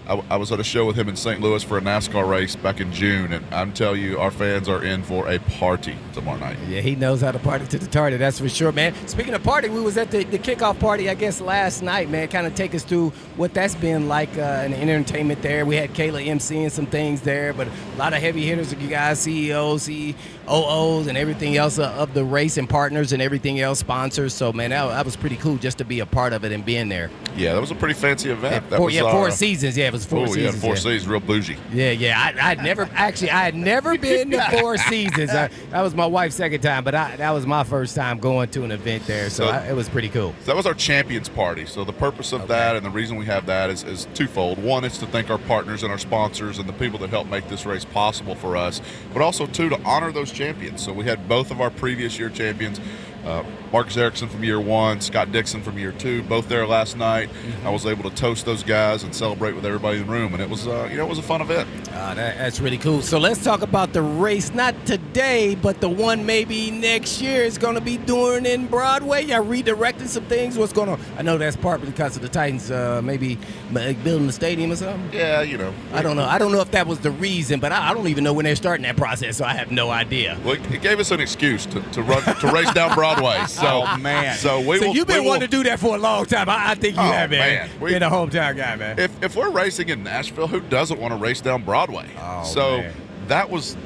I was at a show with him in St. Louis for a NASCAR race back in June, and I'm telling you, our fans are in for a party tomorrow night. Yeah, he knows how to party to the tardy, that's for sure, man. Speaking of party, we was at the kickoff party, I guess, last night, man. Kind of take us through what that's been like in the entertainment there. We had Kayla MCing some things there, but a lot of heavy hitters of you guys, CEOs, COOs, and everything else of the race and partners and everything else, sponsors. So, man, that was pretty cool just to be a part of it and being there. Yeah, that was a pretty fancy event. Four seasons. Yeah, it was 4 seasons. Four seasons, real bougie. Yeah. I had never been to 4 seasons. That was my wife's second time, but that was my first time going to an event there. So it was pretty cool. So that was our champions party. So the purpose of that and the reason we have that is twofold. One, it's to thank our partners and our sponsors and the people that helped make this race possible for us, but also, two, to honor those champions. So we had both of our previous year champions, Marcus Erickson from year 1, Scott Dixon from year 2, both there last night. I was able to toast those guys and celebrate with everybody in the room, and it was it was a fun event. That's really cool. So let's talk about the race, not today, but the one maybe next year is going to be doing in Broadway. Y'all redirected some things. What's going on? I know that's partly because of the Titans maybe building the stadium or something. Yeah, I don't know. I don't know if that was the reason, but I don't even know when they're starting that process, so I have no idea. Well, it gave us an excuse to race down Broadway. So, man. So you've been wanting to do that for a long time. I think you have, man. Being a hometown guy, man. If we're racing in Nashville, who doesn't want to race down Broadway? Man. That was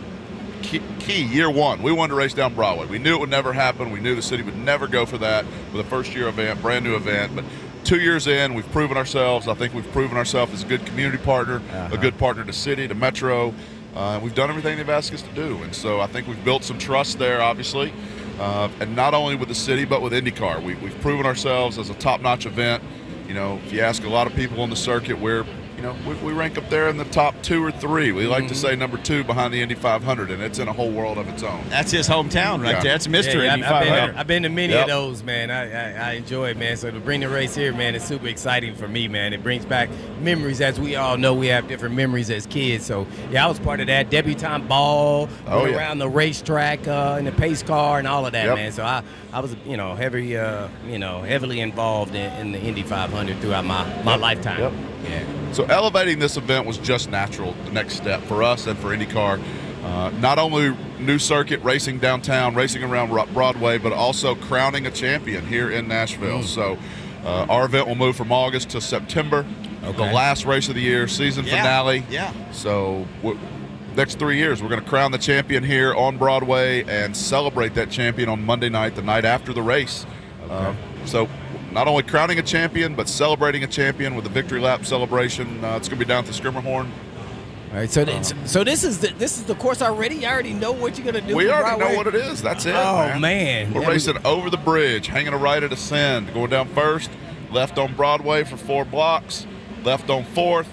key year 1. We wanted to race down Broadway. We knew it would never happen. We knew the city would never go for that with a first-year event, brand new event. But 2 years in, we've proven ourselves. I think we've proven ourselves as a good community partner, a good partner to city, to Metro. We've done everything they've asked us to do. And so I think we've built some trust there, obviously. And not only with the city, but with IndyCar. We've proven ourselves as a top-notch event. If you ask a lot of people on the circuit, we rank up there in the top 2 or 3. We like to say number 2 behind the Indy 500, and it's in a whole world of its own. That's his hometown right there. It's Mr. Indy 500. I've been to many of those, man. I enjoy it, man. So to bring the race here, man, it's super exciting for me, man. It brings back memories. As we all know, we have different memories as kids. So, I was part of that debutante ball, around the racetrack in the pace car and all of that, man. So I was, heavily involved in the Indy 500 throughout my lifetime. Yep. Yeah. So elevating this event was just natural, the next step for us and for IndyCar. Not only new circuit, racing downtown, racing around Broadway, but also crowning a champion here in Nashville. So our event will move from August to September, the last race of the year, season finale. Yeah. So next 3 years, we're going to crown the champion here on Broadway and celebrate that champion on Monday night, the night after the race. So not only crowning a champion, but celebrating a champion with a victory lap celebration. It's going to be down at the Skimmerhorn. All right, so this is the course already. You already know what you're going to do. We already know what it is. That's it. Oh man, we're racing over the bridge, hanging a right at Ascend, going down first, left on Broadway for 4 blocks, left on 4th,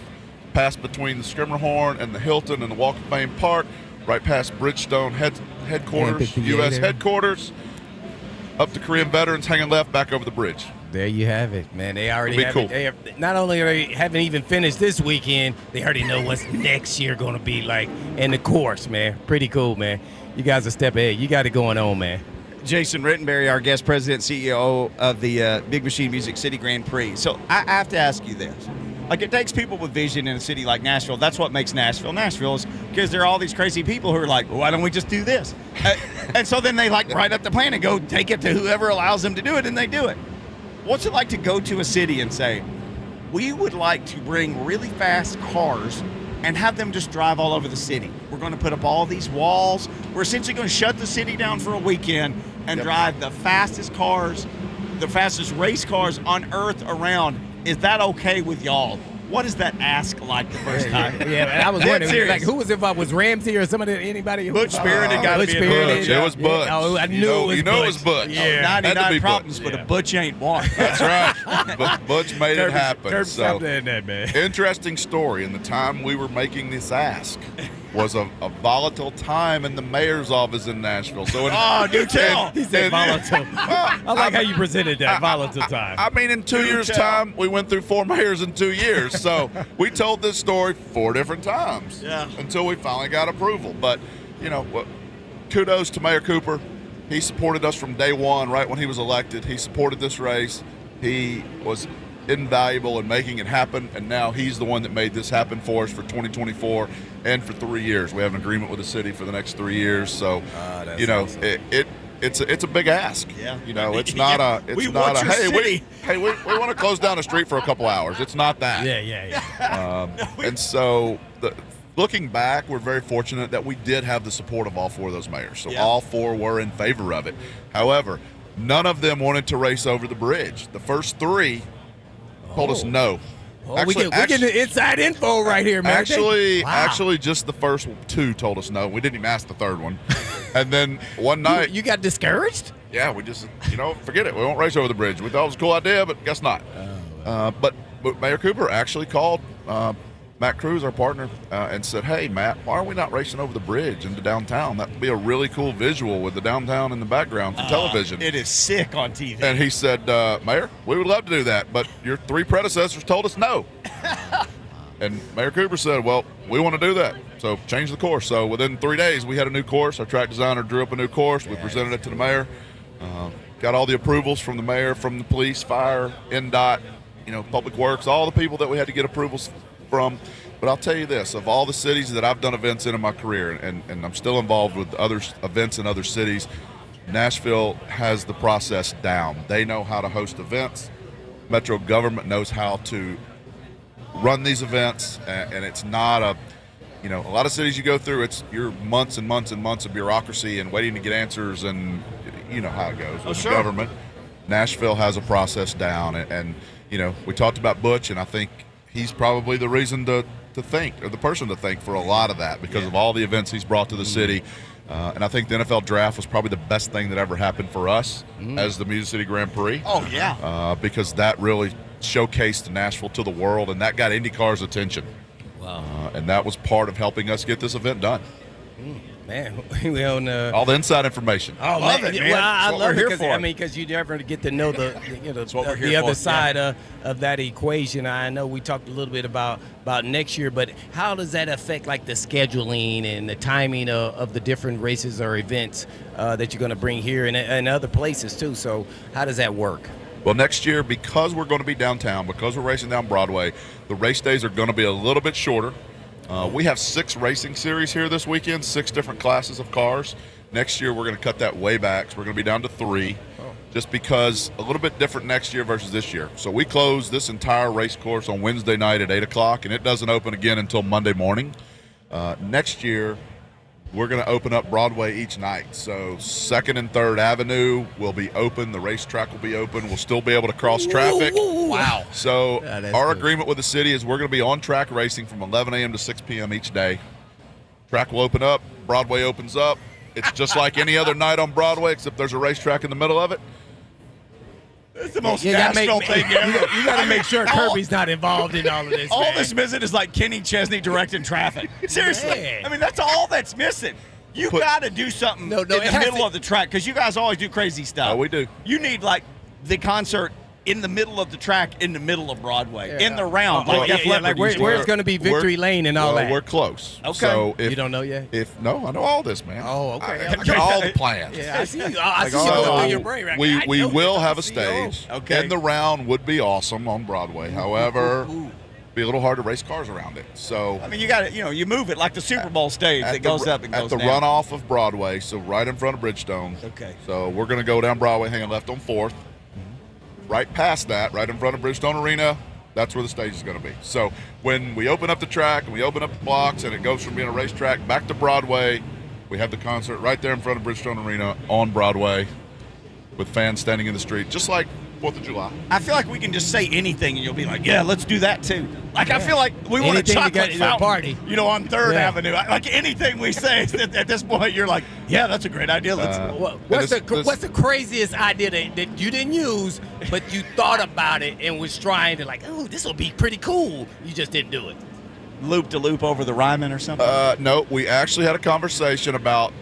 past between the Skimmerhorn and the Hilton and the Walk of Fame Park, right past Bridgestone headquarters, U.S. headquarters, up to Korean Veterans, hanging left, back over the bridge. There you have it, man. They already have cool. it. They have, not only haven't even finished this weekend, they already know what's next year going to be like in the course, man. Pretty cool, man. You guys are a step ahead. You got it going on, man. Jason Rittenberry, our guest president, CEO of the Big Machine Music City Grand Prix. So I have to ask you this. Like, it takes people with vision in a city like Nashville. That's what makes Nashville Nashville, is because there are all these crazy people who are like, well, why don't we just do this? And so then they write up the plan and go take it to whoever allows them to do it, and they do it. What's it like to go to a city and say, we would like to bring really fast cars and have them just drive all over the city? We're going to put up all these walls. We're essentially going to shut the city down for a weekend and drive the fastest cars, the fastest race cars on earth around. Is that okay with y'all? what is that ask like the first time? Yeah, I was Dead wondering, serious. like, who was if I was Ramsey or anybody? Butch Spirited got to be Spirited. It was Butch. Oh, I knew it was Butch. Yeah. Had to 99 be problems, Butch. but a Butch ain't one. That's right. But Butch made it happen. Kirby, So, stop doing that, man. interesting story. In the time we were making this ask was a volatile time in the mayor's office in Nashville. So do tell. He said volatile. I like how you presented that, volatile time. I mean, in 2 years' time, we went through 4 mayors in 2 years. So we told this story 4 different times until we finally got approval. But, kudos to Mayor Cooper. He supported us from day one, right when he was elected. He supported this race. He was invaluable in making it happen, and now he's the one that made this happen for us for 2024 and for 3 years. We have an agreement with the city for the next 3 years. So, awesome. it's a big ask. Yeah. It's not We want your city. we want to close down the street for a couple hours. It's not that. Yeah. And so, looking back, we're very fortunate that we did have the support of all 4 of those mayors. So all 4 were in favor of it. However, none of them wanted to race over the bridge. The first 3 told us no. We getting the inside info right here, man. Actually, just the first 2 told us no. We didn't even ask the third one. And then one night, You got discouraged? yeah, we just, forget it. We won't race over the bridge. We thought it was a cool idea, but guess not. But Mayor Cooper actually called Matt Cruz, our partner, and said, "Hey, Matt, why are we not racing over the bridge into downtown? That would be a really cool visual with the downtown in the background for television." It is sick on TV. And he said, "Mayor, we would love to do that, but your 3 predecessors told us no." And Mayor Cooper said, "Well, we want to do that, so change the course." So within 3 days, we had a new course. Our track designer drew up a new course. We presented it to the mayor. Got all the approvals from the mayor, from the police, fire, NDOT, Public Works, all the people that we had to get approvals from. But I'll tell you this, of all the cities that I've done events in my career, and I'm still involved with other events in other cities, Nashville has the process down. They know how to host events. Metro government knows how to run these events, and it's not a lot of cities you go through, you're months and months and months of bureaucracy and waiting to get answers, and you know how it goes with the government. Nashville has a process down, and we talked about Butch, and I think he's probably the reason to think, or the person to thank for a lot of that, because of all the events he's brought to the city. And I think the NFL draft was probably the best thing that ever happened for us as the Music City Grand Prix. Oh, yeah. Because that really showcased Nashville to the world, and that got IndyCar's attention. Wow. And that was part of helping us get this event done. Man, we on all the inside information. I love it, man. Well, I That's what love we're it here because for. because you never get to know the we're here the other for, side of that equation. I know we talked a little bit about next year, but how does that affect like the scheduling and the timing of the different races or events that you're going to bring here and other places too? So how does that work? Well, next year, because we're going to be downtown, because we're racing down Broadway, the race days are going to be a little bit shorter. We have 6 racing series here this weekend, 6 different classes of cars. Next year, we're going to cut that way back. So we're going to be down to 3, just because a little bit different next year versus this year. So we close this entire race course on Wednesday night at 8 o'clock, and it doesn't open again until Monday morning. Next year, we're going to open up Broadway each night. So 2nd and 3rd Avenue will be open. The racetrack will be open. We'll still be able to cross traffic. Wow. So our cool. agreement with the city is we're going to be on track racing from 11 a.m. to 6 p.m. each day. Track will open up. Broadway opens up. It's just like any other night on Broadway, except there's a racetrack in the middle of it. It's the most You gotta national thing ever. You got to make sure Kirby's not involved in all of this. All man. this missing is like Kenny Chesney directing traffic. Seriously. Man. I mean, that's all that's missing. You got to do something No, in the it has middle to- of the track, because you guys always do crazy stuff. Oh, we do. You need like the concert in the middle of the track, in the middle of Broadway, in the round, Oh, like Def Leppard like used to where's do. going to be Victory Lane and all Well, that? we're close. Okay. So if, You don't know yet? No, I know all this, man. Oh, okay. I got all the plans. Yeah, I see you. I see So you going through your brain right now. I we know will this. have I a see stage. Okay. And the round would be awesome on Broadway. However, be a little hard to race cars around it. So I mean, you got to, you move it like the Super Bowl stage that goes up and goes at the down. runoff of Broadway, so right in front of Bridgestone. Okay. So we're going to go down Broadway, hanging left on 4th. Right past that, right in front of Bridgestone Arena, that's where the stage is going to be. So when we open up the track and we open up the blocks and it goes from being a racetrack back to Broadway, we have the concert right there in front of Bridgestone Arena on Broadway with fans standing in the street, just like 4th of July. I feel like we can just say anything and you'll be like, yeah, let's do that too. Like, I feel like we want a Anything to chocolate get to the fountain, party. on 3rd Yeah. Avenue. Like, anything we say at this point, you're like, yeah, that's a great idea. Let's. What's the craziest idea that you didn't use, but you thought about it and was trying to like, oh, this will be pretty cool. You just didn't do it. Loop-to-loop over the Ryman or something? No, we actually had a conversation about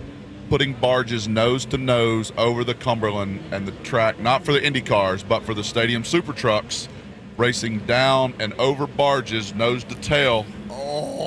putting barges nose to nose over the Cumberland and the track, not for the Indy cars, but for the Stadium Super Trucks, racing down and over barges nose to tail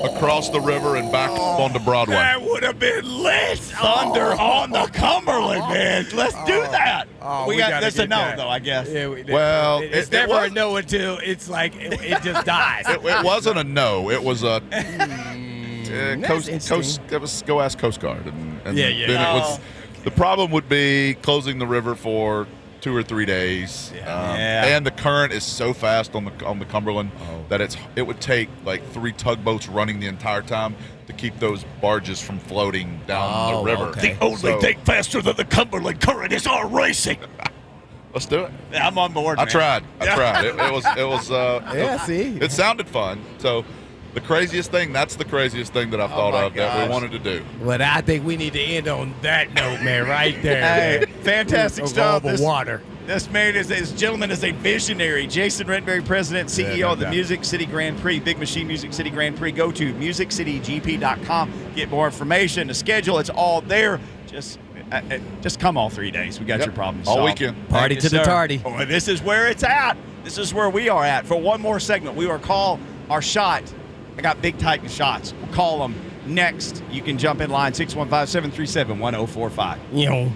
across the river and back onto Broadway. That would have been lit. Thunder on the Cumberland, man. Let's do that. We gotta that's get a no, that. though, I guess. Yeah, Well, it's it never was- a no until it's like it just dies. It wasn't a no. It was a That's interesting. It was go ask Coast Guard, and Yeah. then it was. The problem would be closing the river for 2 or 3 days, and the current is so fast on the Cumberland that it would take like 3 tugboats running the entire time to keep those barges from floating down the river. okay. The only thing faster than the Cumberland current is our racing. Let's do it. Yeah, I'm on board, I man. tried. It was. Yeah, see. It sounded fun. So. That's the craziest thing that I've thought of that we wanted to do. But I think we need to end on that note, man, right there. Hey, man. fantastic Over stuff. all the water. This man this gentleman is a visionary. Jason Redberry, President, CEO of the Music City Grand Prix, Big Machine Music City Grand Prix. Go to musiccitygp.com. Get more information. The schedule, it's all there. Just come all 3 days. We got your problems all solved. weekend. Party Yes, to the sir. tardy. Oh, this is where it's at. This is where we are at. For one more segment, we will call our shot. I got Big Titan shots. We'll call them next. You can jump in line 615-737-1045. You know.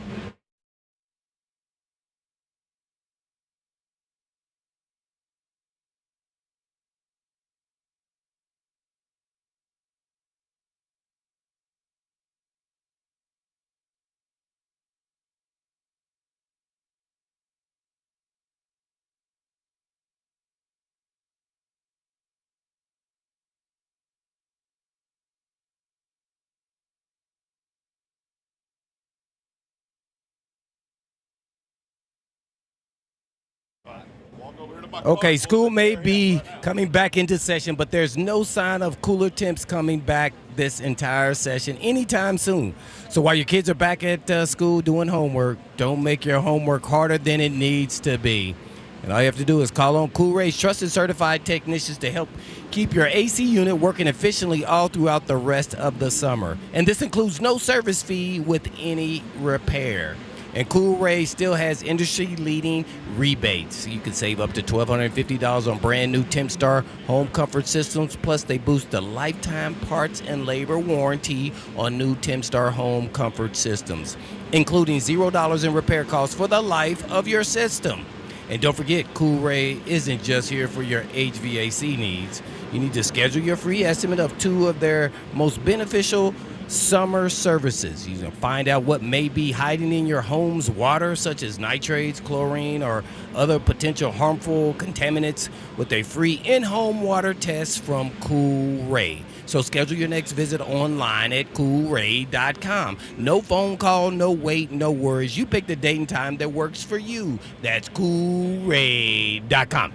Okay, school may be coming back into session, but there's no sign of cooler temps coming back this entire session anytime soon. So while your kids are back at school doing homework, don't make your homework harder than it needs to be. And all you have to do is call on Cool Ray's trusted certified technicians to help keep your AC unit working efficiently all throughout the rest of the summer. And this includes no service fee with any repair. And Cool Ray still has industry-leading rebates. You can save up to $1,250 on brand new Star home comfort systems. Plus, they boost the lifetime parts and labor warranty on new Star home comfort systems, including $0 in repair costs for the life of your system. And don't forget, Cool Ray isn't just here for your HVAC needs. You need to schedule your free estimate of 2 of their most beneficial summer services. You can find out what may be hiding in your home's water, such as nitrates, chlorine, or other potential harmful contaminants with a free in-home water test from Cool Ray. So schedule your next visit online at coolray.com. No phone call, no wait, no worries. You pick the date and time that works for you. That's coolray.com.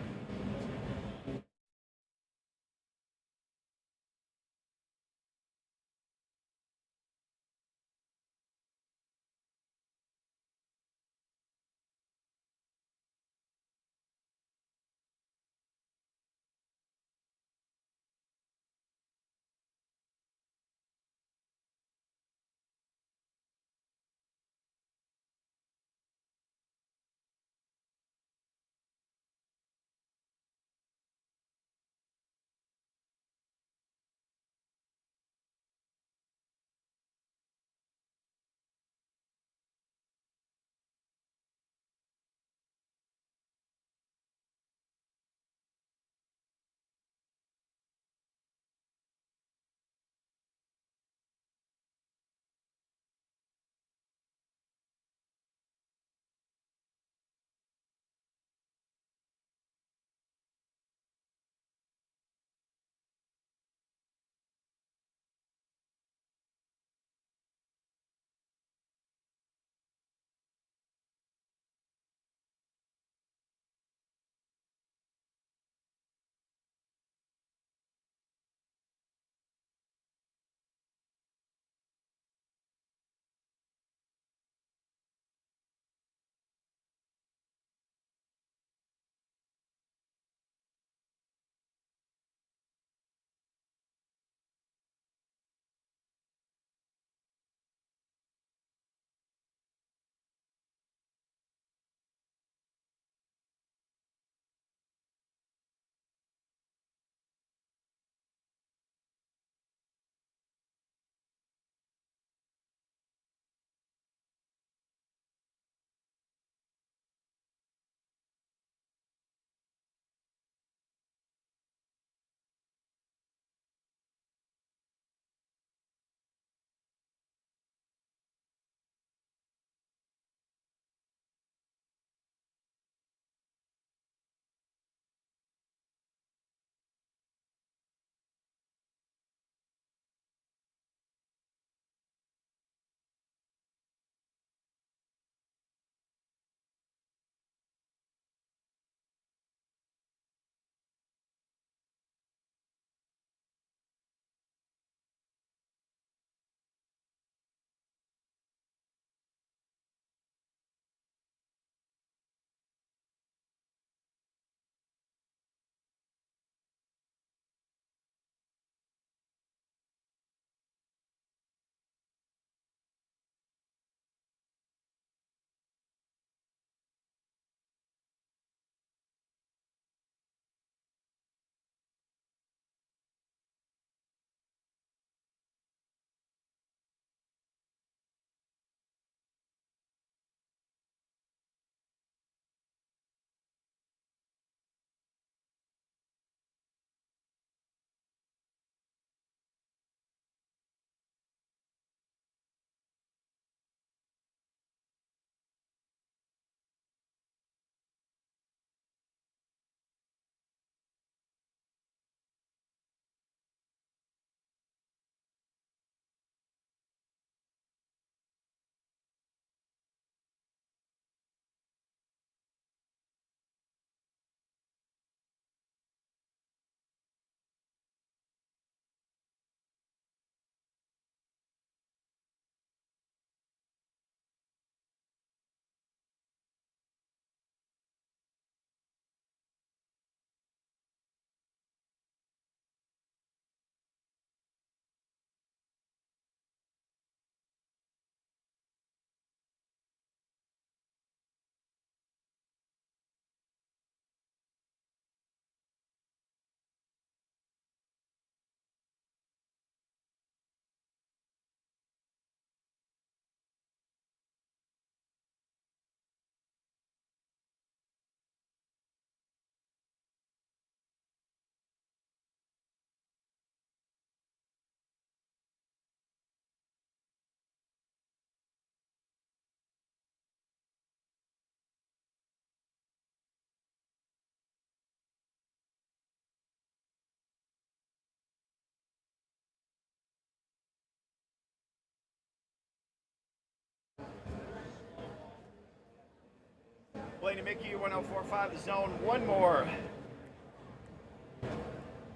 Blaine and Mickey, 1045 The Zone. One more.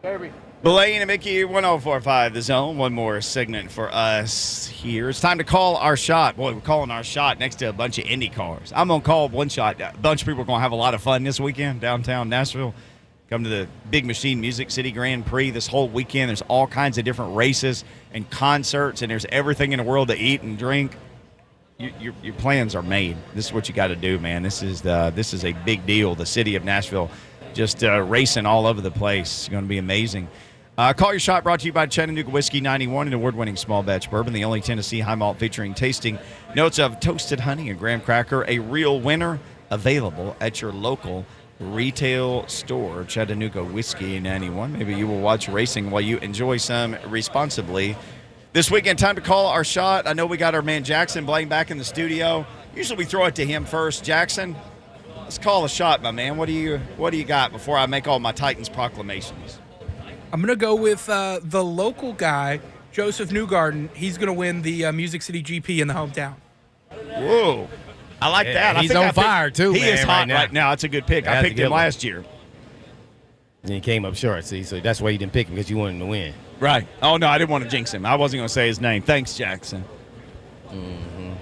Kirby. Blaine and Mickey, 1045 The Zone. One more segment for us here. It's time to call our shot. Boy, we're calling our shot next to a bunch of Indy cars. I'm going to call one shot. A bunch of people are going to have a lot of fun this weekend downtown Nashville. Come to the Big Machine Music City Grand Prix this whole weekend. There's all kinds of different races and concerts, and there's everything in the world to eat and drink. Your plans are made. This is what you got to do, man. This is a big deal. The city of Nashville just racing all over the place. It's going to be amazing. Call Your Shot brought to you by Chattanooga Whiskey 91, an award-winning small batch bourbon, the only Tennessee high malt featuring tasting notes of toasted honey and graham cracker. A real winner, available at your local retail store. Chattanooga Whiskey 91. Maybe you will watch racing while you enjoy some responsibly. This weekend, time to call our shot. I know we got our man Jackson Blaine back in the studio. Usually we throw it to him first. Jackson, let's call a shot, my man. What do you got before I make all my Titans proclamations? I'm going to go with the local guy, Joseph Newgarden. He's going to win the Music City GP in the hometown. Whoa. I like that. He's on fire, too, He man, is hot right now. It's a good pick. I picked him last year. And he came up short, see? So that's why you didn't pick him, because you wanted him to win. Right. Oh, no, I didn't want to jinx him. I wasn't going to say his name. Thanks, Jackson. Mm-hmm.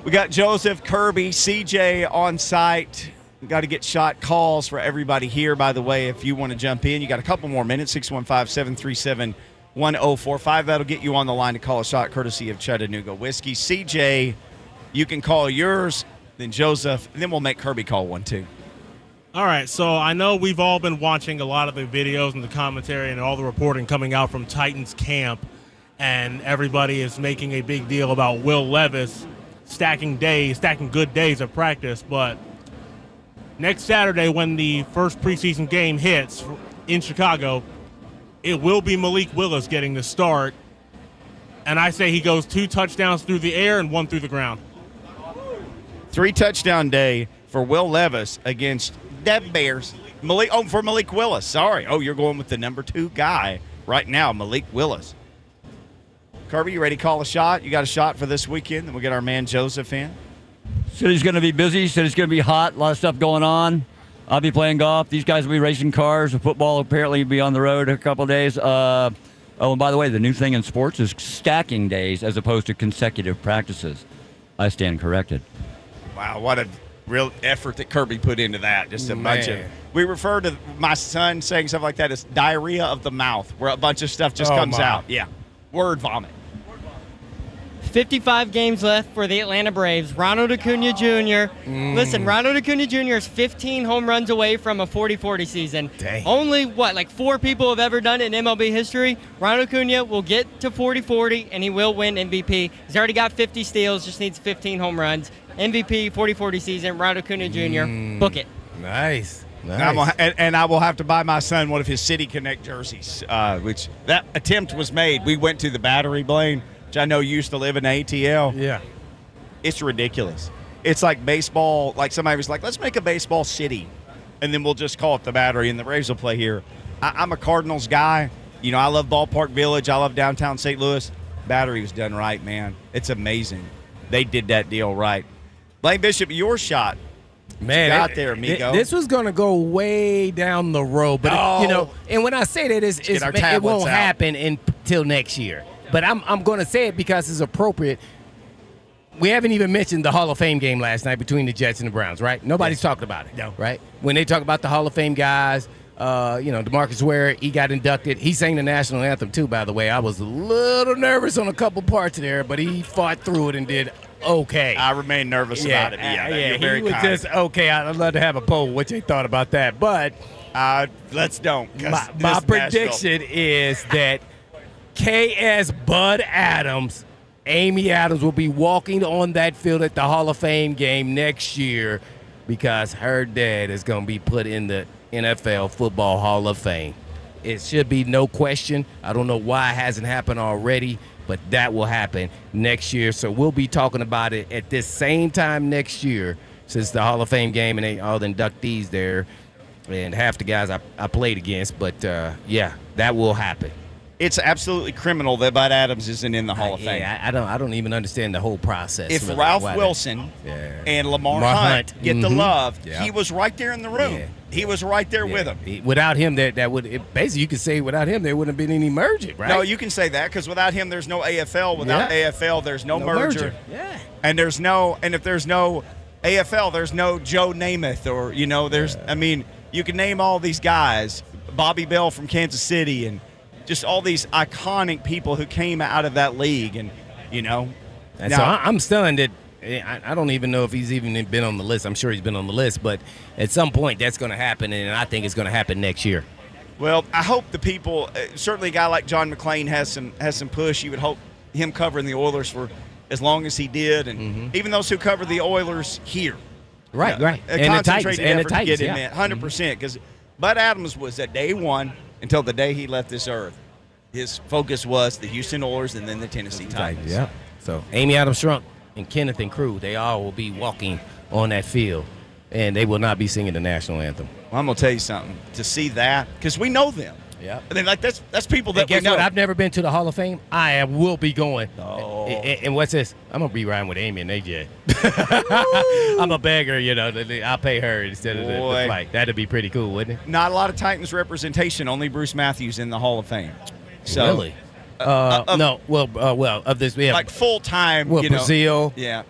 We got Joseph, Kirby, CJ on site. We got to get shot calls for everybody here, by the way. If you want to jump in, you got a couple more minutes, 615-737-1045. That'll get you on the line to call a shot, courtesy of Chattanooga Whiskey. CJ, you can call yours, then Joseph, and then we'll make Kirby call one, too. All right, so I know we've all been watching a lot of the videos and the commentary and all the reporting coming out from Titans camp, and everybody is making a big deal about Will Levis stacking good days of practice. But next Saturday, when the first preseason game hits in Chicago, it will be Malik Willis getting the start, and I say he goes 2 touchdowns through the air and 1 through the ground. 3-touchdown day for Will Levis against the Bears. For Malik Willis. Sorry. Oh, you're going with the number 2 guy right now, Malik Willis. Kirby, you ready to call a shot? You got a shot for this weekend? Then we'll get our man Joseph in. City's going to be busy. City's going to be hot. A lot of stuff going on. I'll be playing golf. These guys will be racing cars. The football will apparently be on the road a couple of days. Oh, and by the way, the new thing in sports is stacking days as opposed to consecutive practices. I stand corrected. Wow, what a real effort that Kirby put into that. Just a bunch of. We refer to my son saying stuff like that as diarrhea of the mouth, where a bunch of stuff just comes out. Yeah. Word vomit. 55 games left for the Atlanta Braves. Ronald Acuna Jr. Listen, Ronald Acuna Jr. is 15 home runs away from a 40-40 season. Dang. Only, 4 people have ever done it in MLB history. Ronald Acuna will get to 40-40, and he will win MVP. He's already got 50 steals, just needs 15 home runs. MVP, 40-40 season, Ronald Acuna Jr. Book it. Nice. And I will have to buy my son one of his City Connect jerseys, which that attempt was made. We went to the Battery, Blaine, which I know you used to live in ATL. Yeah. It's ridiculous. It's like baseball, like somebody was like, let's make a baseball city, and then we'll just call it the Battery, and the Braves will play here. I'm a Cardinals guy. You know, I love Ballpark Village. I love downtown St. Louis. Battery was done right, man. It's amazing. They did that deal right. Blaine Bishop, your shot. Man, got there, amigo. This was going to go way down the road. But, you know, and when I say that, it won't happen until next year. But I'm going to say it because it's appropriate. We haven't even mentioned the Hall of Fame game last night between the Jets and the Browns, right? Nobody's talking about it, right? When they talk about the Hall of Fame guys, DeMarcus Ware, he got inducted. He sang the national anthem, too, by the way. I was a little nervous on a couple parts there, but he fought through it and did okay. I remain nervous about it. You're very he was kind. just okay. I'd love to have a poll what you thought about that, but let's don't. My prediction is that K.S. Bud Adams, Amy Adams, will be walking on that field at the Hall of Fame game next year because her dad is going to be put in the NFL Football Hall of Fame. It should be no question. I don't know why it hasn't happened already, but that will happen next year. So we'll be talking about it at this same time next year, since the Hall of Fame game and all the inductees there and half the guys I played against. But, yeah, that will happen. It's absolutely criminal that Bud Adams isn't in the Hall of Fame. I don't even understand the whole process. If really. Ralph Why Wilson Yeah. and Lamar Lamar Hunt get the love, Yeah. he was right there in the room. Yeah. He was right there with him. Without him, that would basically you could say without him there wouldn't have been any merger, right? No, you can say that because without him, there's no AFL. Without AFL, there's no merger. Yeah. And if there's no AFL, there's no Joe Namath or there's. I mean, you can name all these guys, Bobby Bell from Kansas City, and just all these iconic people who came out of that league, and And so I'm stunned that I don't even know if he's even been on the list. I'm sure he's been on the list, but at some point that's going to happen, and I think it's going to happen next year. Well, I hope the people, certainly a guy like John McClain has some push. You would hope him covering the Oilers for as long as he did, and even those who cover the Oilers here. Right. A And the Titans. concentrated And the effort to Titans, get him in, 100%, because Bud Adams was at day one until the day he left this earth. His focus was the Houston Oilers and then the Tennessee Titans. Yeah. So Amy Adams Strunk and Kenneth and crew, they all will be walking on that field, and they will not be singing the national anthem. Well, I'm going to tell you something. To see that, because we know them. Yeah. I mean, like that's people that And guess we know. what? I've never been to the Hall of Fame. Will be going. Oh. And what's this? I'm going to be riding with Amy and AJ. I'm a beggar, I'll pay her instead of the flight. That'd be pretty cool, wouldn't it? Not a lot of Titans representation. Only Bruce Matthews in the Hall of Fame. So, really? No. Well, of this, we have like full time. Brazil. Yeah.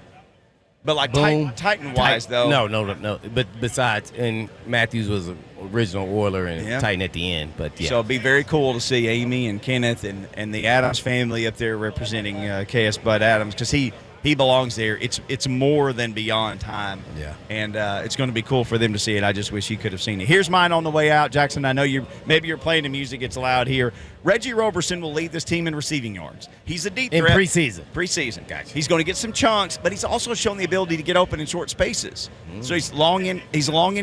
But like Boom. Titan wise though. No. But besides, and Matthews was an original Oiler and Titan at the end. But yeah. So it'd be very cool to see Amy and Kenneth and the Adams family up there representing KS Bud Adams, because he belongs there. It's more than beyond time. Yeah. And it's going to be cool for them to see it. I just wish you could have seen it. Here's mine on the way out, Jackson. I know maybe you're playing the music. It's loud here. Reggie Roberson will lead this team in receiving yards. He's a deep threat. In preseason. Preseason. Gotcha. He's going to get some chunks, but he's also shown the ability to get open in short spaces. So he's a long in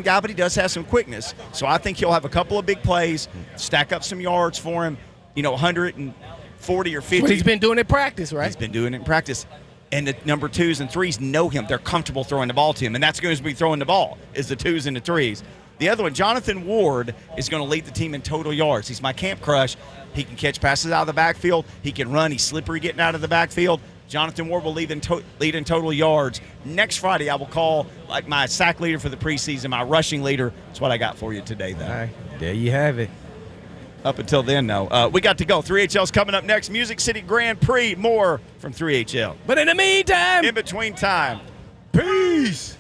guy, but he does have some quickness. So I think he'll have a couple of big plays, stack up some yards for him, 140 or 50. Well, he's been doing it in practice, right? He's been doing it in practice. And the number 2s and 3s know him. They're comfortable throwing the ball to him, and that's going to be throwing the ball, is the 2s and the 3s. The other one, Jonathan Ward, is going to lead the team in total yards. He's my camp crush. He can catch passes out of the backfield. He can run. He's slippery getting out of the backfield. Jonathan Ward will lead in total yards. Next Friday, I will call like my sack leader for the preseason, my rushing leader. That's what I got for you today, though. All right. There you have it. Up until then, no. We got to go. 3HL's coming up next. Music City Grand Prix. More from 3HL. But in the meantime, in between time, peace.